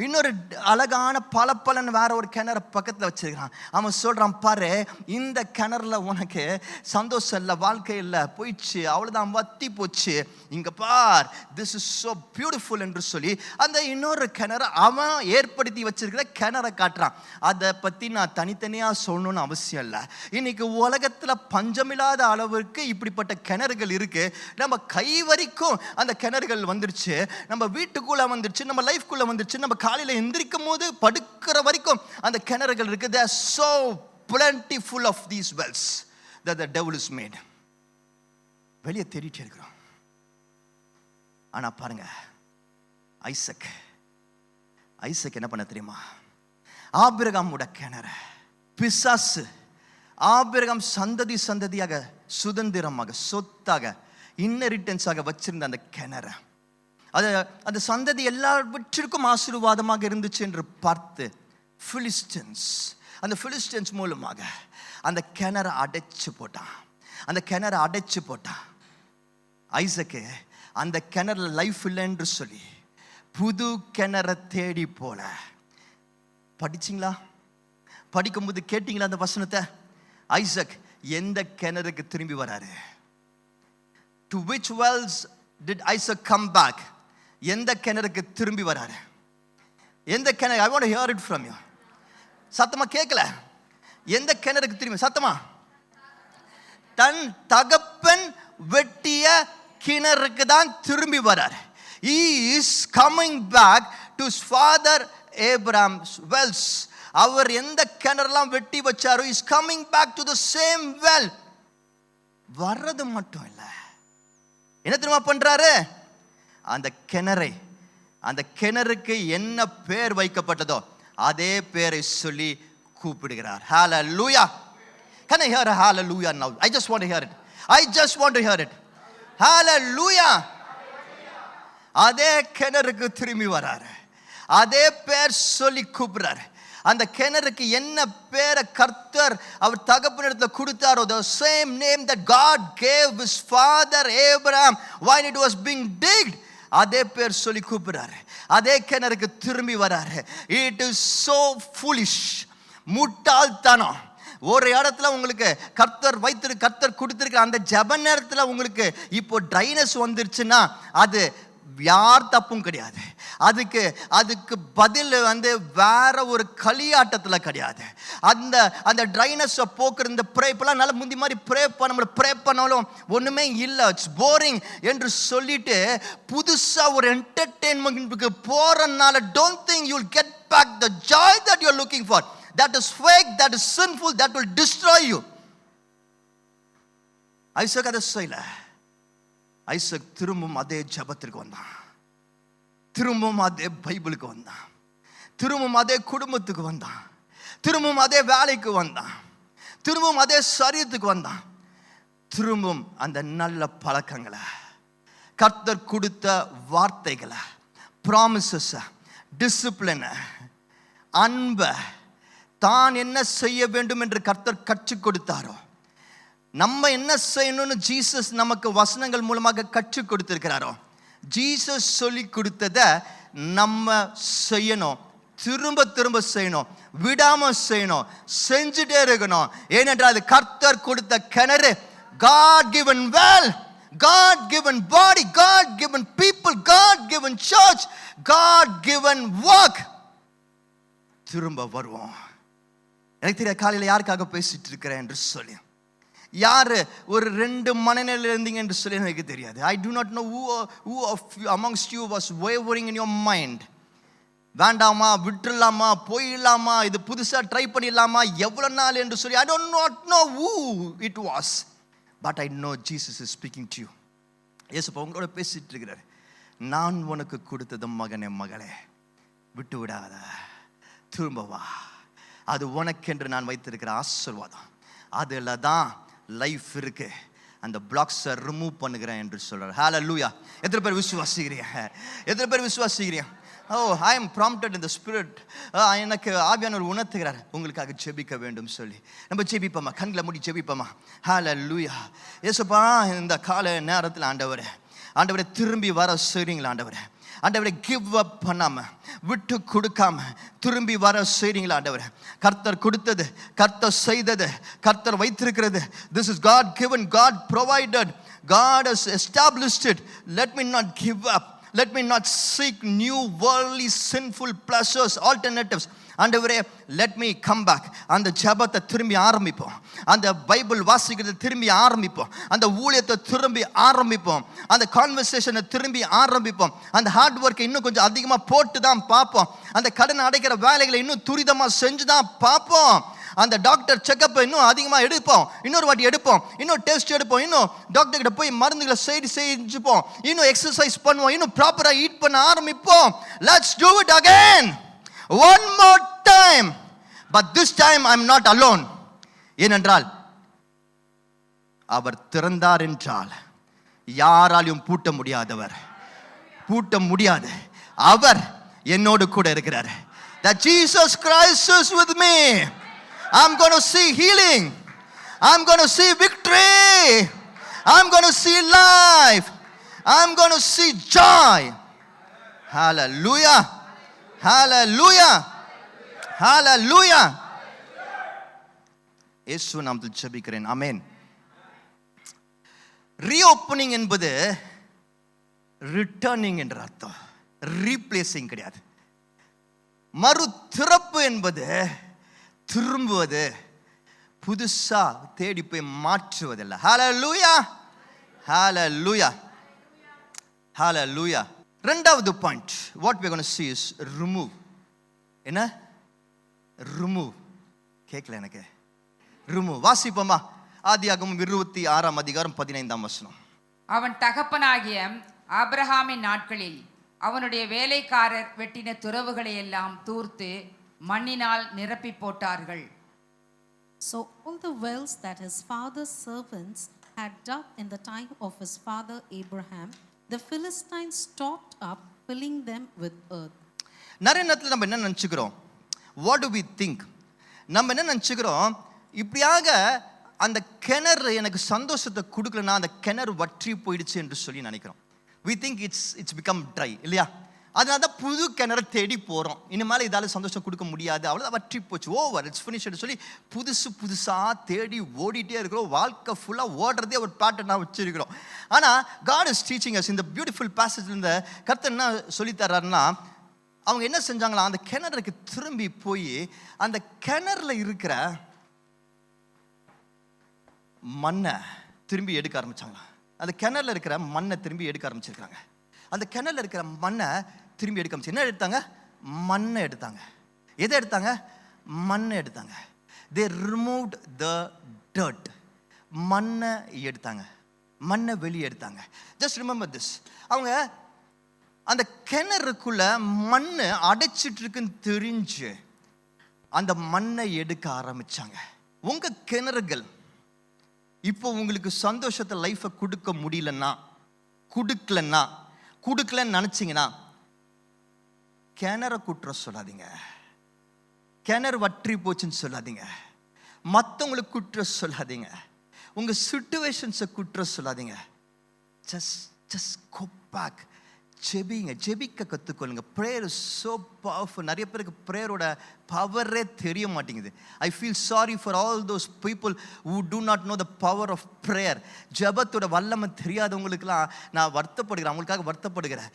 Speaker 1: இன்னொரு அழகான பலப்பலன் வேற ஒரு கிணறு பக்கத்தில் வச்சிருக்கிறான். அவன் சொல்றான், பாரு இந்த கிணறுல உனக்கு சந்தோஷம் இல்லை, வாழ்க்கை இல்லை, போயிடுச்சு, அவ்வளோதான், வத்தி போச்சு, இங்க பார், திஸ் இஸ் ஸோ பியூட்டிஃபுல் என்று சொல்லி அந்த இன்னொரு கிணறு அவன் ஏற்படுத்தி வச்சிருக்கிற கிணறை காட்டுறான். அதை பற்றி நான் தனித்தனியாக சொல்லணும்னு அவசியம் இல்லை. இன்னைக்கு உலகத்தில் பஞ்சமில்லாத அளவுக்கு இப்படிப்பட்ட கிணறுகள் இருக்கு. நம்ம கை வரைக்கும் அந்த கிணறுகள் வந்துருச்சு, நம்ம வீட்டுக்குள்ள வந்துருச்சு, நம்ம லைஃப்குள்ள வந்துருச்சு, நம்ம காலையில் எந்திரிக்கும் போது படுக்கிற வரைக்கும் அந்த கிணறுகள் இருக்கு. They are so plentiful of these wells that the devil has made. வெளியே தேடிட்டே இருக்கிறோம். ஆனா பாருங்க, ஐசக் என்ன பண்ண தெரியுமா? ஆபிரகாமோட கிணறு பிசாசு ஆபிரகாம் சந்ததியாக சுதந்திரமாக சொத்தாக இன்னரிட்டன்ஸாக வச்சிருந்த அந்த கிணறு, அந்த சந்ததி எல்லாவற்றிற்கும் ஆசீர்வாதமாக இருந்துச்சு என்று பார்த்து அந்த பிலிஸ்டியன்ஸ் மூலமாக அந்த கிணறை அடைச்சு போட்டான். ஐசக்கு அந்த கிணறுல லைஃப் இல்லை என்று சொல்லி புது கிணறை தேடி போல. படிச்சிங்களா? படிக்கும்போது கேட்டீங்களா அந்த வசனத்தை? ஐசக் எந்த கிணறுக்கு திரும்பி வராரு? To which wells did Isaac come back? எந்த கிணறுக்கு திரும்பி வராரு? எந்த கிணறு? I want to hear it from you. சத்தமா கேட்கல. எந்த கிணறுக்கு திரும்பி? சத்தமா. தன் தகப்பன் வெட்டிய கிணறுக்கு தான் திரும்பி வரார். He is coming back to his father Abraham's wells. அவர் எந்த கிணறுலாம் வெட்டி வச்சாரோ is coming back to the same well. வர்றது மட்டும் இல்லை, என்ன தெரியுமா பண்றாரு? அந்த கிணறுக்கு என்ன பேர் வைக்கப்பட்டதோ அதே பேரை சொல்லி கூப்பிடுகிறார். Hallelujah. Can I hear a hallelujah now? I just want to hear it. Hallelujah. அதே கிணறுக்கு திரும்பி வராரு, அதே பேர் சொல்லி கூப்பிடுறாரு. அந்த கிணறுக்கு என்ன பேரை கர்த்தர் அவர் தகப்பனிடத்தில் கொடுத்தாரோ, the same name that God gave his father Abraham while it was being digged, அதே பேர் சொல்லி கூப்பிடுறாரு, அதே கிணறுக்கு திரும்பி வராரு. It is so foolish. முட்டாள்தனம். ஒரு இடத்துல உங்களுக்கு கர்த்தர் கொடுத்திருக்கிற அந்த ஜெப நேரத்தில் உங்களுக்கு இப்போ ட்ரைனஸ் வந்துருச்சுன்னா அது யார் தப்பும் கிடையாது. அதுக்கு பதில் வேற ஒரு களியாட்டத்தில் கிடையாது. அந்த ட்ரைனஸை போக்குற இந்த ப்ரேப்பெல்லாம் நல்ல முந்தி மாதிரி ப்ரே பண்ணாலும் ஒன்றுமே இல்லை, இட்ஸ் போரிங் என்று சொல்லிட்டு புதுசாக ஒரு என்டர்டெயின்மெண்ட்டுக்கு போகிறனால don't think you will get back the joy that you are looking for. That is fake, that is sinful, that will destroy you. Isaac அதை செய்யல. ஐசக் திரும்பவும் அதே ஜபத்திற்கு வந்தான், திரும்பவும் அதே பைபிளுக்கு வந்தான், திரும்பவும் அதே குடும்பத்துக்கு வந்தான், திரும்பவும் அதே வேலைக்கு வந்தான், திரும்பவும் அதே சரீரத்துக்கு வந்தான், திரும்பவும் அந்த நல்ல பழக்கங்களை, கர்த்தர் கொடுத்த வார்த்தைகளை, ப்ராமிசஸ், டிசிப்ளினை, அன்பை, தான் என்ன செய்ய வேண்டும் என்று கர்த்தர் கற்றுக் கொடுத்தாரோ, நம்ம என்ன செய்யணும்னு ஜீசஸ் நமக்கு வசனங்கள் மூலமாக கற்றுக் கொடுத்திருக்கிறாரோ, ஜீசஸ் சொல்லி கொடுத்ததை நம்ம செய்யணும், திரும்ப செய்யணும், விடாம செய்யணும், செஞ்சுட்டே இருக்கணும். ஏனென்றால் அது கர்த்தர் கொடுத்த கிணறு. God given well, God given body, God given people, God given church, God given work. திரும்ப வருவோம். எனக்கு தெரிய காலையில் யாருக்காக பேசிட்டு இருக்கிறேன் என்று சொல்லி, யாரு ஒரு 2 மனநிலையில் இருந்தீங்க என்று சொல்லி எனக்கு தெரியாது. I do not know who of you amongst you was wavering in your mind. வேண்டாமா, விட்டுலாமா, போயிடலாமா, இது புதுசா ட்ரை பண்ணிடலாமா, எவ்வளவு நாள் என்று சொல்லி I don't not know who it was, but I know Jesus is speaking to you. இயேசு உங்களோட பேசிட்டு இருக்கிறார். நான் உனக்கு கொடுத்தது மகனே, மகளே, விட்டு விடாத, திரும்ப வா, அது உனக்கென்று நான் வைத்திருக்கிற ஆசீர்வாதம், அதில் தான் லைஃப் இருக்கு, அந்த பிளாக்ஸை ரிமூவ் பண்ணுகிறேன் என்று சொல்றார். ஹல்லேலூயா. எத்தனை பேர் விசுவாசிக்கிறீங்க? எத்தனை பேர் விசுவாசிக்கிறீங்க? I am prompted in the spirit. எனக்கு ஆவியானவர் உணர்த்துகிறார் உங்களுக்காக ஜெபிக்க வேண்டும் சொல்லி. நம்ம ஜெபிப்போமா? கண்களை மூடி ஜெபிப்போமா? ஹல்லேலூயா. இயேசுப்பா, இந்த கால நேரத்தில் ஆண்டவரே திரும்பி வர செய்றீங்களா? ஆண்டவரே கிவ் அப் பண்ணாம, விட்டு கொடுக்காம திரும்பி வர செய்றீங்களா? ஆண்டவரே, கர்த்தர் கொடுத்தது, கர்த்தர் செய்தது, கர்த்தர் வைத்திருக்கிறது. This is God given, God provided, God has established it. Let me not give up. Let me not seek new worldly sinful pleasures, alternatives. ஆண்டவரே, let me come back. அந்த ஜெபத்தை திரும்பி ஆரம்பிப்போம், அந்த பைபிள் வாசிக்கிறதை திரும்பி ஆரம்பிப்போம், அந்த ஊழியத்தை திரும்பி ஆரம்பிப்போம், அந்த கான்வர்சேஷனை திரும்பி ஆரம்பிப்போம், அந்த ஹார்ட் ஒர்க்கை இன்னும் கொஞ்சம் அதிகமாக போட்டு தான் பார்ப்போம், அந்த கடன் அடைக்கிற வேலைகளை இன்னும் துரிதமாக செஞ்சு தான் பார்ப்போம், அந்த டாக்டர் செக்கப் இன்னும் அதிகமாக எடுப்போம், இன்னொரு வாட்டி எடுப்போம், இன்னும் டெஸ்ட் எடுப்போம், இன்னும் டாக்டர் கிட்ட போய் மருந்துகளை செஞ்சுப்போம், இன்னும் எக்ஸசைஸ் பண்ணுவோம், இன்னும் ப்ராப்பராக ஈட் பண்ண ஆரம்பிப்போம். Let's do it again, one more time, but this time I'm not alone. ஏனென்றால் அவர் திறந்தார் என்றால் யாராலும் பூட்ட முடியாது. அவர் என்னோடு கூட இருக்கிறார். That Jesus Christ is with me. I'm going to see healing. I'm going to see victory. I'm going to see life. I'm going to see joy. Hallelujah. Hallelujah. Hallelujah. இயேசு நாமத்தில் ஜெபிக்கிறேன். ஆமென். ரீஓப்பனிங் என்பது ரிட்டர்னிங் என்ற அர்த்தம், replacing கிடையாது. மறு திறப்பு என்பது திரும்புவது, புதுசா தேடி போய் மாற்றுவதில்லை. ஹல்லேலூயா. ஹல்லேலூயா. ஹல்லேலூயா. ரெண்டாவது point, what we are going to see is remove. என்ன? remove. கேட்கல எனக்கு. remove. வாசிப்போமா? ஆதியாகமம் 26ஆம் அதிகாரம் 15ஆம் வசனம்.
Speaker 2: அவன் தகப்பனாகிய ஆபிரகாமின் நாட்களில் அவனுடைய வேலைக்காரர் வெட்டின துறவுகளை எல்லாம் தூர்த்து மண்ணினால் நிரப்பி போட்டார்கள்.
Speaker 3: So all the wells that his father's servants had dug in the time of his father Abraham, the Philistines stopped up, filling them with earth.
Speaker 1: நிறைய நேரத்தில் நம்ம என்ன நினச்சிக்கிறோம்? What do we think? நம்ம என்ன நினச்சிக்கிறோம்? இப்படியாக அந்த கிணறு எனக்கு சந்தோஷத்தை கொடுக்கலன்னா அந்த கிணறு வற்றி போயிடுச்சு என்று சொல்லி நினைக்கிறோம். We think it's become dry, இல்லையா? அதனால தான் புது கிணறு தேடி போகிறோம். இனிமேல் இதால் சந்தோஷம் கொடுக்க முடியாது, அவ்வளோ வற்றி போச்சு, ஓவர், இட்ஸ் ஃபினிஷ்டு சொல்லி புதுசாக தேடி ஓடிட்டே இருக்கிறோம். வாழ்க்கை ஃபுல்லாக ஓடுறதே ஒரு பேட்டர்னாக வச்சுருக்கிறோம். ஆனால் God is teaching us இந்த பியூட்டிஃபுல் பேசேஜ். இந்த கர்த்தர் என்ன சொல்லித்தர்றாருன்னா, அவங்க என்ன செஞ்சாங்களா, அந்த கிணறுக்கு திரும்பி போய் அந்த கிணறுல இருக்கிற மண்ணை திரும்பி எடுக்க ஆரம்பிச்சாங்களா. அந்த கிணறுல இருக்கிற மண்ணை திரும்பி எடுக்க ஆரம்பிச்சிருக்காங்க. அந்த கிணறுல இருக்கிற மண்ணை திரும்பி எடுக்க ஆரம்பிச்சு என்ன எடுத்தாங்க? மண்ணை எடுத்தாங்க. எதை எடுத்தாங்க? மண்ணை எடுத்தாங்க. They removed the dirt. மண்ணை எடுத்தாங்க, மண்ணை வெளியே எடுத்தாங்க. Just remember this. அவங்க அந்த கிணறுக்குள்ள மண்ணு அடைச்சிட்டு இருக்குன்னு தெரிஞ்சு அந்த மண்ணை எடுக்க ஆரம்பிச்சாங்க. உங்க கிணறுகள் இப்போ உங்களுக்கு சந்தோஷத்தை லைஃபை கொடுக்க முடியலன்னா, கொடுக்கலன்னு நினைச்சிங்கன்னா கிணறு குற்றம் சொல்லாதீங்க, கிணறு வற்றி போச்சுன்னு சொல்லாதீங்க, மற்றவங்களுக்கு குற்றம் சொல்லாதீங்க, உங்க சிச்சுவேஷன்ஸை குற்றம் சொல்லாதீங்க. just go back, ஜெபிக்க கற்றுக்கொள்ளுங்க. Prayer is so powerful. நிறைய பேருக்கு ப்ரேயரோட பவரே தெரிய மாட்டேங்குது. I feel sorry for all those people who do not know the power of prayer. ஜெபத்தோட வல்லமை தெரியாதவங்களுக்குலாம் நான் வருத்தப்படுகிறேன், அவங்களுக்காக வருத்தப்படுகிறேன்.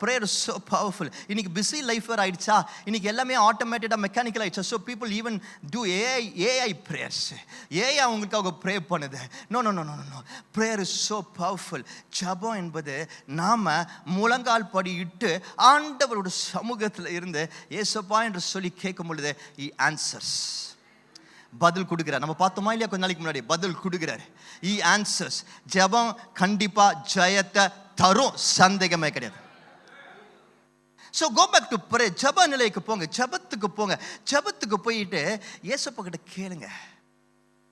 Speaker 1: Prayer is so powerful. இன்னைக்கு பிஸி லைஃப் வேறு ஆயிடுச்சா, இன்னைக்கு எல்லாமே ஆட்டோமேட்டடாக மெக்கானிக்கல் ஆயிடுச்சா. So people even do AI prayers. AI அவங்களுக்காக ப்ரே பண்ணுது. No no no no no prayer is so powerful. ஜெபம் என்பது நாம் முழங்கால் படி இட்டு ஆண்டவரோட சமூகத்தில் இருந்து ஏசப்பா என்று சொல்லி கேட்கும் பொழுது he answers. பதில் கொடுக்கிறார். நம்ம பார்த்தோமா இல்லையா கொஞ்ச நாளைக்கு முன்னாடி? பதில் கொடுக்கிறார். he answers. ஜெபம் கண்டிப்பா ஜெயத்தை தரும், சந்தேகமே கிடையாது. So go back to prayer. ஜெப நிலைக்கு போங்க, ஜெபத்துக்கு போங்க. ஜெபத்துக்கு போயிட்டு ஏசப்பா கிட்ட கேளுங்க,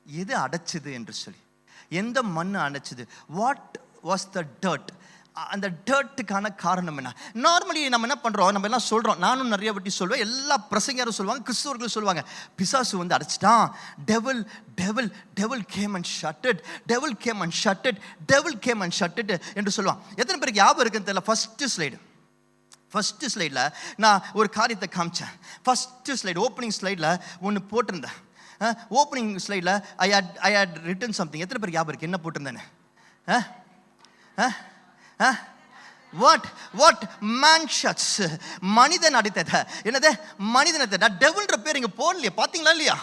Speaker 1: எது அடைச்சது என்று சொல்லி. எந்த மண்ணு அடைச்சது? What was the dirt? அந்த டர்ட்டுக்கான காரணம் என்ன? நார்மலி நம்ம என்ன பண்ணுறோம், நம்ம எல்லாம் சொல்கிறோம். நானும் நிறைய வாட்டி சொல்லுவேன், எல்லா பிரசங்கரும் சொல்லுவாங்க, கிறிஸ்தவர்கள் சொல்லுவாங்க, பிசாசு வந்து அடைச்சிட்டான். Devil devil devil came and shutted, devil came and shutted, devil came and shutted என்று சொல்லுவாங்க. எத்தனை பேருக்கு ஞாபகம் இருக்குன்னு தெரியல? ஃபஸ்ட்டு ஸ்லைடில் நான் ஒரு காரியத்தை காமிச்சேன். ஃபஸ்ட்டு ஸ்லைடு, ஓப்பனிங் ஸ்லைடில் ஒன்று போட்டிருந்தேன். ஓப்பனிங் ஸ்லைடில் ஐ ஹேட் ரிட்டன் சம்திங். எத்தனை பேருக்கு ஞாபகம் இருக்கு என்ன போட்டிருந்தேன்னு? What man shuts, மனிதன் அடித்தத. என்னது? மனிதன் அடித்தத. டெவில்ன்ற பேர் இங்க போடலையே, பாத்தீங்களா இல்லையா?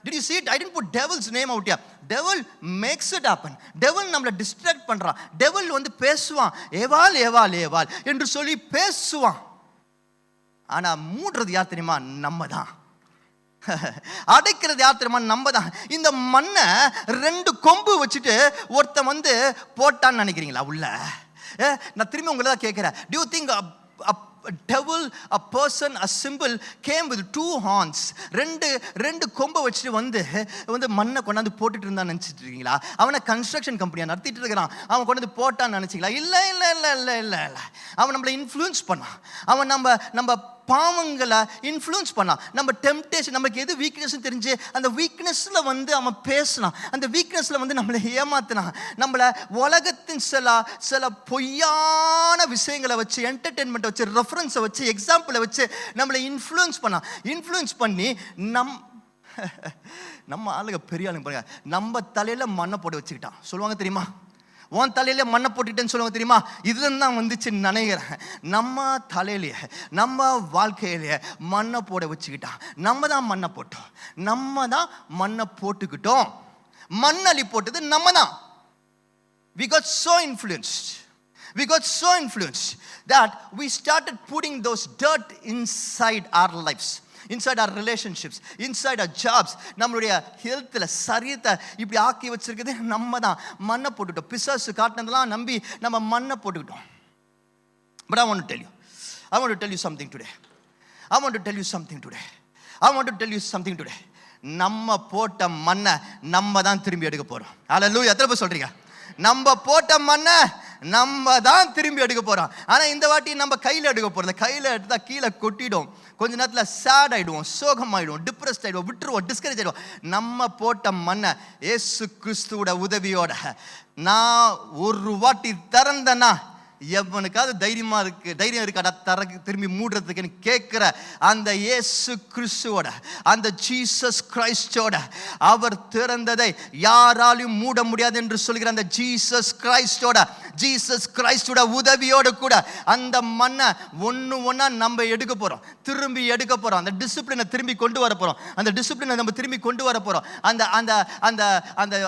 Speaker 1: Did you see it? I didn't put devil's name out here. Devil makes it happen. Devil நம்மள டிஸ்ட்ராக்ட் பண்றான். Devil வந்து பேசுவான், ஏவாள் ஏவாள் ஏவாள் என்று சொல்லி பேசுவான். ஆனா மூடுறது யார் தெரியுமா? நம்ம தான். அடைக்கிறது யார் தெரியுமா? நம்ம தான். இந்த மண்ணை 2 கொம்பு வச்சுட்டு ஒருத்தன் வந்து போட்டான்னு நினைக்கிறீங்களா உள்ள? நான் திரும்பி உங்களை தான் கேட்கிறேன். Do you think a devil, a person, a symbol came with 2 horns? ரெண்டு கொம்பை வச்சுட்டு வந்து மண்ணை கொண்டாந்து போட்டுட்டு இருந்தான்னு நினச்சிட்டு இருக்கீங்களா? அவனை கன்ஸ்ட்ரக்ஷன் கம்பெனியாக நடத்திட்டு இருக்கிறான், அவன் கொண்டாந்து போட்டான்னு நினச்சிங்களா? இல்லை இல்லை இல்லை இல்லை இல்லை இல்லை. அவன் நம்மளை இன்ஃப்ளூயன்ஸ் பண்ணான். அவன் நம்ம பாவங்களை இன்ஃப்ளூயன்ஸ் பண்ணான். நம்ம டெம்டேஷன், நமக்கு எது வீக்னஸ்ன்னு தெரிஞ்சு அந்த வீக்னஸில் வந்து அவன் பேசினான். அந்த வீக்னஸில் வந்து நம்மளை ஏமாத்தினான். நம்மளை உலகத்தின் சில பொய்யான விஷயங்களை வச்சு, என்டர்டெயின்மெண்ட்டை வச்சு, ரெஃபரன்ஸை வச்சு, எக்ஸாம்பிளை வச்சு நம்மளை இன்ஃப்ளூயன்ஸ் பண்ணான். இன்ஃப்ளூயன்ஸ் பண்ணி நம்ம ஆளுங்க பெரிய ஆளுங்க பாருங்க, நம்ம தலையில் மண்ணை போட்டு வச்சுக்கிட்டான். சொல்லுவாங்க தெரியுமா? உன் தலையில மண்ணை போட்டுட்டேன்னு சொல்லுவாங்க தெரியுமா? இதுல தான் வந்துச்சு நினைக்கிறேன். நம்ம தலையிலேயே, நம்ம வாழ்க்கையிலேயே மண்ணை போட வச்சுக்கிட்டான். நம்ம தான் மண்ணை போட்டோம், நம்ம தான் மண்ணை போட்டுக்கிட்டோம். மண்ணள்ளி போட்டது நம்ம தான். We got so influenced that we started putting those dirt inside our lives, inside our relationships, inside our jobs. நம்மளுடைய ஹெல்த்தில், சரீரத்தை இப்படி ஆக்கி வச்சிருக்கிறது நம்ம தான். மண்ணை போட்டுக்கிட்டோம். பிசாசு காட்டினதெல்லாம் நம்பி நம்ம மண்ணை போட்டுக்கிட்டோம். But I want to tell you something today. நம்ம போட்ட மண்ணை நம்ம தான் திரும்பி எடுக்க போறோம். ஹல்லேலூயா. எத்தனை பேர் சொல்றீங்க? நம்ம போட்ட மண்ணை நம்ம தான் திரும்பி எடுக்க போறோம். ஆனா இந்த வாட்டி நம்ம கையில எடுக்க போறோம். கையில எடுத்தா கீழே கொட்டிடும். கொஞ்ச நேரத்தில் சேட் ஆயிடுவோம், சோகம் ஆயிடுவோம், டிப்ரெஸ்ட் ஆயிடுவோம், விட்டுருவோம், டிஸ்கரேஜ் ஆயிடுவோம். நம்ம போட்ட மண்ணை இயேசு கிறிஸ்துவோட உதவியோட நான் ஒரு வாட்டி திறந்தேன்னா எவனுக்காவது தைரியம் இருக்காடா திரும்பி மூடுறதுக்குன்னு கேட்கிற அந்த இயேசு கிறிஸ்துவோட, அந்த ஜீசஸ் கிரைஸ்டோட, அவர் திறந்ததை யாராலையும் மூட முடியாது என்று சொல்கிற அந்த ஜீசஸ் கிரைஸ்டோட உதவியோடு கூட அந்த மண்ணை ஒன்னா நம்ம எடுக்க போறோம், திரும்பி எடுக்க போறோம். அந்த டிசிப்ளினை திரும்பி கொண்டு வர போறோம். அந்த டிசிப்ளினை நம்ம திரும்பி கொண்டு வர போறோம். அந்த அந்த அந்த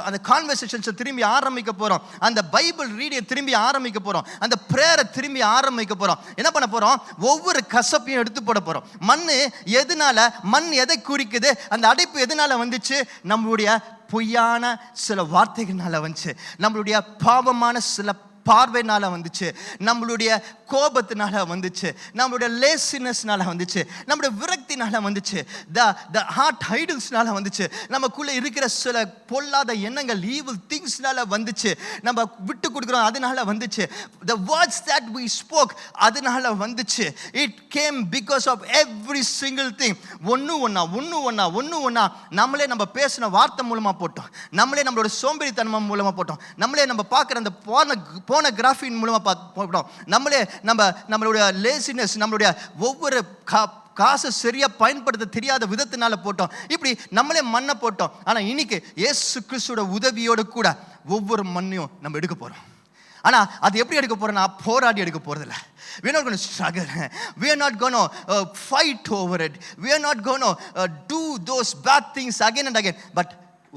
Speaker 1: அந்த கான்வர்சேஷன்ஸை திரும்பி ஆரம்பிக்க போறோம். அந்த பைபிள் ரீடியை திரும்பி ஆரம்பிக்க போறோம். அந்த பிரேயரை திரும்பி ஆரம்பிக்க போறோம். என்ன பண்ண போறோம்? ஒவ்வொரு கசப்பையும் எடுத்து போட போறோம். மண் எதை குறிக்குது? அந்த அடைப்பு எதனால வந்துச்சு? நம்மளுடைய பொய்யான சில வார்த்தைகள்னால வந்துச்சு, நம்மளுடைய பாவமான சில பார்வைனால வந்துச்சு, நம்மளுடைய கோபத்தினால வந்துச்சு, நம்மளுடைய லேசினஸ்னால வந்துச்சு, நம்மளுடைய விரக்தினால வந்துச்சு, the heart idolsனால வந்துச்சு, நமக்குள்ள இருக்கிற சில பொல்லாத எண்ணங்கள், evil thingsனால வந்துச்சு, நம்ம விட்டு கொடுக்குறோம் அதனால வந்துச்சு, the words that we spoke அதனால வந்துச்சு. It came because of every single thing. ஒண்ணு நம்மளே நம்ம பேசின வார்த்தை மூலமா போட்டோம், நம்மளே நம்மளோட சோம்பேறித்தனம் மூலமா போட்டோம், நம்மளே நம்ம பார்க்குற அந்த போனோகிராஃபின் மூலமா போட்டோம், நம்மளே நம்மளுடைய லேசினஸ், நம்மளுடைய ஒவ்வொரு காசை சரியா பயன்படுத்த தெரியாத விதத்தினால போட்டோம். இப்படி நம்மளே மண்ணை போட்டோம். ஆனா இன்னைக்கு இயேசு கிறிஸ்துவோட உதவியோடு கூட ஒவ்வொரு மண்ணையும் நம்ம எடுக்க போறோம். ஆனா அது எப்படி எடுக்க போறோம்னா, போராடி எடுக்க போறதில்ல. We are not going to struggle. We are not going to fight over it. We are not going to do those bad things again and again. But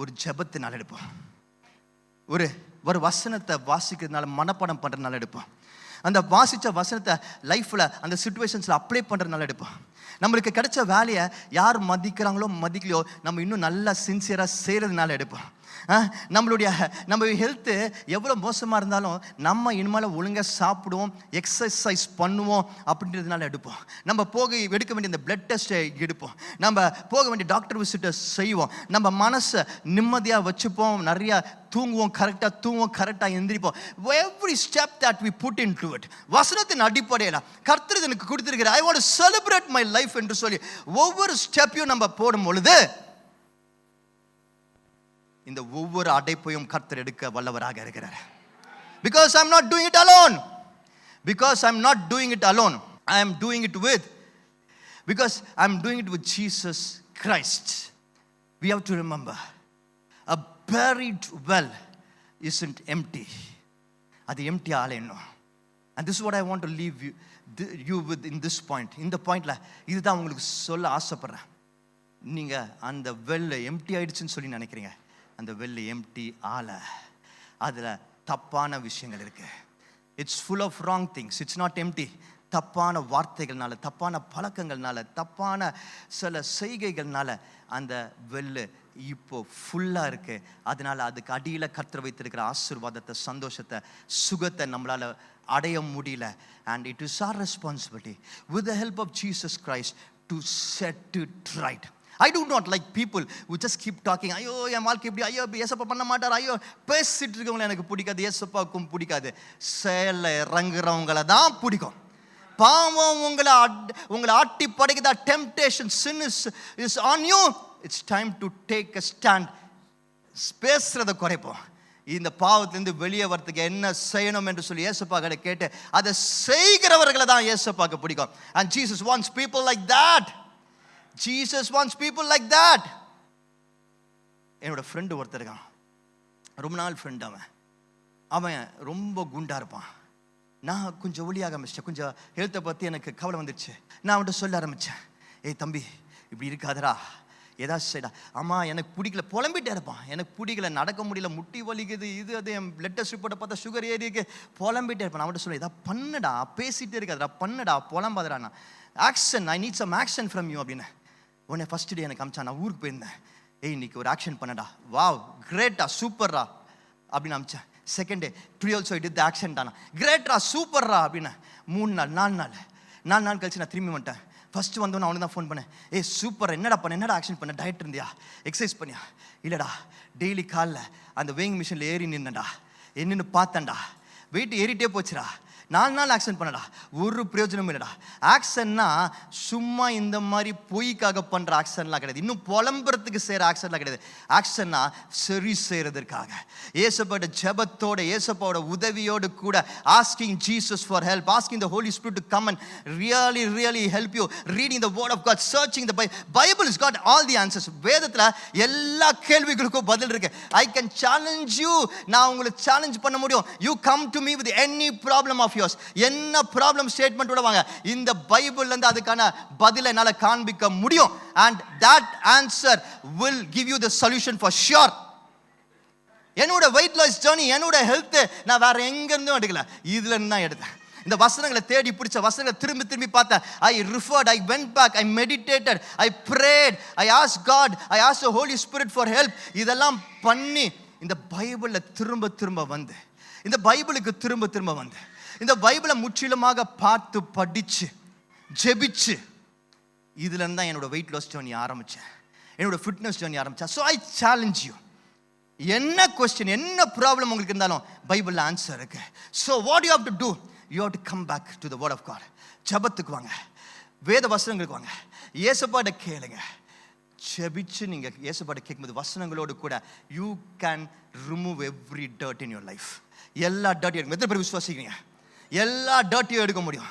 Speaker 1: ஒரு ஜெபத்தினால எடுப்போம். ஒரு வசனத்தை வாசிக்கிறதுனால, மனப்பாடம் பண்றதுனால எடுப்போம். அந்த வாசிச்ச வசனத்தை லைஃப்ல அந்த சிச்சுவேஷன்ஸ்ல அப்ளை பண்றதுனால எடுப்போம். நம்மளுக்கு கிடைச்ச வேலையை யார் மதிக்கிறாங்களோ மதிக்கலையோ நம்ம இன்னும் நல்லா சின்சியரா செய்யறதுனால எடுப்போம். நம்ம ஹெல்த்து எவ்வளோ மோசமாக இருந்தாலும் நம்ம இனிமேல் ஒழுங்காக சாப்பிடுவோம், எக்ஸசைஸ் பண்ணுவோம் அப்படின்றதுனால எடுப்போம். நம்ம எடுக்க வேண்டிய இந்த பிளட் டெஸ்ட்டை எடுப்போம். நம்ம போக வேண்டிய டாக்டர் விசிட்டை செய்வோம். நம்ம மனசை நிம்மதியாக வச்சுப்போம், நிறையா தூங்குவோம், கரெக்டாக எந்திரிப்போம். Every step that we put into it, வசனத்தின் அடிப்படையில் கர்த்தர் எனக்கு கொடுத்துருக்கிற I want to celebrate my life என்று சொல்லி ஒவ்வொரு ஸ்டெப்பையும் நம்ம போடும் பொழுது இந்த ஒவ்வொரு அடைப்பையும் கர்த்தர் எடுக்க வல்லவராக இருக்கிறார். Because I'm not doing it alone. I am doing it with Jesus Christ. We have to remember, a buried well isn't empty. அது empty ஆல இன்னும். And this is what I want to leave you with in this point. இந்த பாயிண்ட்ல இதுதான் உங்களுக்கு சொல்ல ஆசைப்படுறேன். நீங்க அந்த வெல் எம்டி ஆயிடுச்சுன்னு சொல்லி நினைக்கிறீங்க. அந்த வெள்ளி எம்டி ஆல, அதில் தப்பான விஷயங்கள் இருக்கு. It's full of wrong things. It's not empty. தப்பான வார்த்தைகள்னால, தப்பான பழக்கங்கள்னால, தப்பான சில செய்கைகள்னால அந்த வெள்ளு இப்போ ஃபுல்லாக இருக்கு. அதனால அதுக்கு அடியில் கர்த்தர் வைத்திருக்கிற ஆசீர்வாதத்தை, சந்தோஷத்தை, சுகத்தை நம்மளால அடைய முடியல. And it is our responsibility with the help of Jesus Christ to set it right. I do not like people who just keep talking. ஐயோ என் வாழ்க்கை இப்படி, ஐயோ ஏசப்பா பண்ண மாட்டார், ஐயோ பேசிட்டு இருக்கவங்களை எனக்கு பிடிக்காது, ஏசப்பாவுக்கும் பிடிக்காது. செயல இறங்குறவங்களை தான் பிடிக்கும். பாவம் உங்களை ஆட்டி படைக்குதா, temptation, sin is on you. It's time to take a stand. பேசுறதை குறைப்போம். இந்த பாவத்திலிருந்து வெளியே வரத்துக்கு என்ன செய்யணும் என்று சொல்லி ஏசப்பா கிட்ட கேட்டு அதை செய்கிறவர்களை தான் ஏசப்பாக்கு பிடிக்கும். And Jesus wants people like that. Jesus wants people like that. என்னோட ஃப்ரெண்டு ஒருத்தர் இருக்கான், ரொம்ப நாள் ஃப்ரெண்ட். அவன் ரொம்ப குண்டா இருப்பான். நான் கொஞ்சம் ஒளியாக ஆரம்பிச்சேன். கொஞ்சம் ஹெல்த்தை பற்றி எனக்கு கவலை வந்துடுச்சு. நான் அவன்கிட்ட சொல்ல ஆரம்பித்தேன், ஏய் தம்பி இப்படி இருக்காதரா, ஏதாச்சும் செய்டா. ஆமாம் எனக்கு பிடிக்கல, புலம்பிட்டே இருப்பான். எனக்கு பிடிக்கல, நடக்க முடியல, முட்டி வலிக்குது, இது அது, என் பிளட் டெஸ்ட் ரிப்போர்ட்டை பார்த்தா சுகர் ஏறி இருக்கு, புலம்பிட்டே இருப்பான். அவன்கிட்ட சொல்ல, ஏதா பண்ணுடா, பேசிகிட்டே இருக்காதரா, பண்ணுடா, புலம்பாதரா, action, I need some action from you அப்படின்னு. உடனே ஃபர்ஸ்ட் டே எனக்கு அமிச்சான். நான் ஊருக்கு போயிருந்தேன். ஏய் இன்னைக்கு ஒரு ஆக்ஷன் பண்ணடா, வாவ் கிரேட்டா சூப்பர்ரா அப்படின்னு அமிச்சேன். Second day today also it the action தானா, கிரேட்ரா சூப்பர்ரா அப்படின்னு. 3 நாள் 4 நாள் கழிச்சு நான் திரும்பி வந்துட்டேன். ஃபர்ஸ்ட் வந்தோன்னு அவனுக்கு தான் ஃபோன் பண்ணேன். ஏய் சூப்பர், என்னடா ஆக்ஷன் பண்ண, டயட் இருந்தியா, எக்ஸசைஸ் பண்ணியா? இல்லைடா, டெய்லி காலைல அந்த வெயிங் மிஷினில் ஏறி நின்னடா, என்னன்னு பார்த்தேன்டா, வெயிட் ஏறிட்டே போச்சுடா. 4 நாள் ஆக்ஷன் பண்ணடா, ஒரு பிரயோஜனமும் இல்லைடா. ஆக்ஷன்னா சும்மா இந்த மாதிரி பொய்க்காக பண்ற ஆக்ஷன்லாம் கிடையாது, இன்னும் புலம்புறதுக்கு செய்யற ஆக்ஷன்லாம் கிடையாது. ஆக்ஷன்னா சரி செய்யறதுக்காக ஏசப்பாவோட ஜெபத்தோட, ஏசப்பாவோட உதவியோடு கூட asking Jesus for help, asking the holy spirit to come and really help you, reading the word of God, searching the Bible is got all the answers. வேதத்துல எல்லா கேள்விகளுக்கும் பதில் இருக்கு. ஐ கேன் சேலஞ்ச் யூ, நான் உங்களை challenge பண்ண முடியும். You come to me with any problem of yours. என்ன ப்ராப்ளம் ஸ்டேட்மென்ட்டோட வாங்க, இந்த பைபிள்ல இருந்து அதுக்கான பதிலை என்னால காண்பிக்க முடியும். and that answer will give you the solution for sure. என்னோட weight loss journey, என்னோட ஹெல்த் நான் வேற எங்க இருந்தும் எடுக்கல, இதுல இருந்து தான் எடுத்தேன். இந்த வசனங்களை தேடி பிடிச்ச வசனங்களை திரும்பி பார்த்தேன். I referred, I went back, I meditated, I prayed, I asked God, I asked the Holy Spirit for help. இதெல்லாம் பண்ணி இந்த பைபிள்ல திரும்ப வந்து, இந்த பைபிளுக்கு திரும்ப வந்து, இந்த பைபிளை முற்றிலுமாக பார்த்து படிச்சு ஜெபிச்சு, இதுல இருந்து தான் என்னோட வெயிட் லாஸ் ஜர்னி ஆரம்பிச்சேன், என்னோட ஃபிட்னஸ் ஜர்னி ஆரம்பிச்சேன். ஸோ ஐ சேலஞ்ச் யூ, என்ன கொஸ்டின், என்ன ப்ராப்ளம் உங்களுக்கு இருந்தாலும் பைபிள்ல ஆன்சர் இருக்கு. So what you have to do, you have to come back to the word of God. ஜெபத்துக்கு வாங்க, வேத வசனங்களுக்கு வாங்க, இயேசுபாட்ட கேளுங்க. ஜெபிச்சு நீங்க இயேசுபாட்ட கேட்கும்போது வசனங்களோடு கூட you can remove every dirt in your life. எல்லா டர்ட் இருக்கும். எத்தனை பேர் விசுவாசிக்கிறீங்க? எல்லா டர்ட்டியும் எடுக்க முடியும்,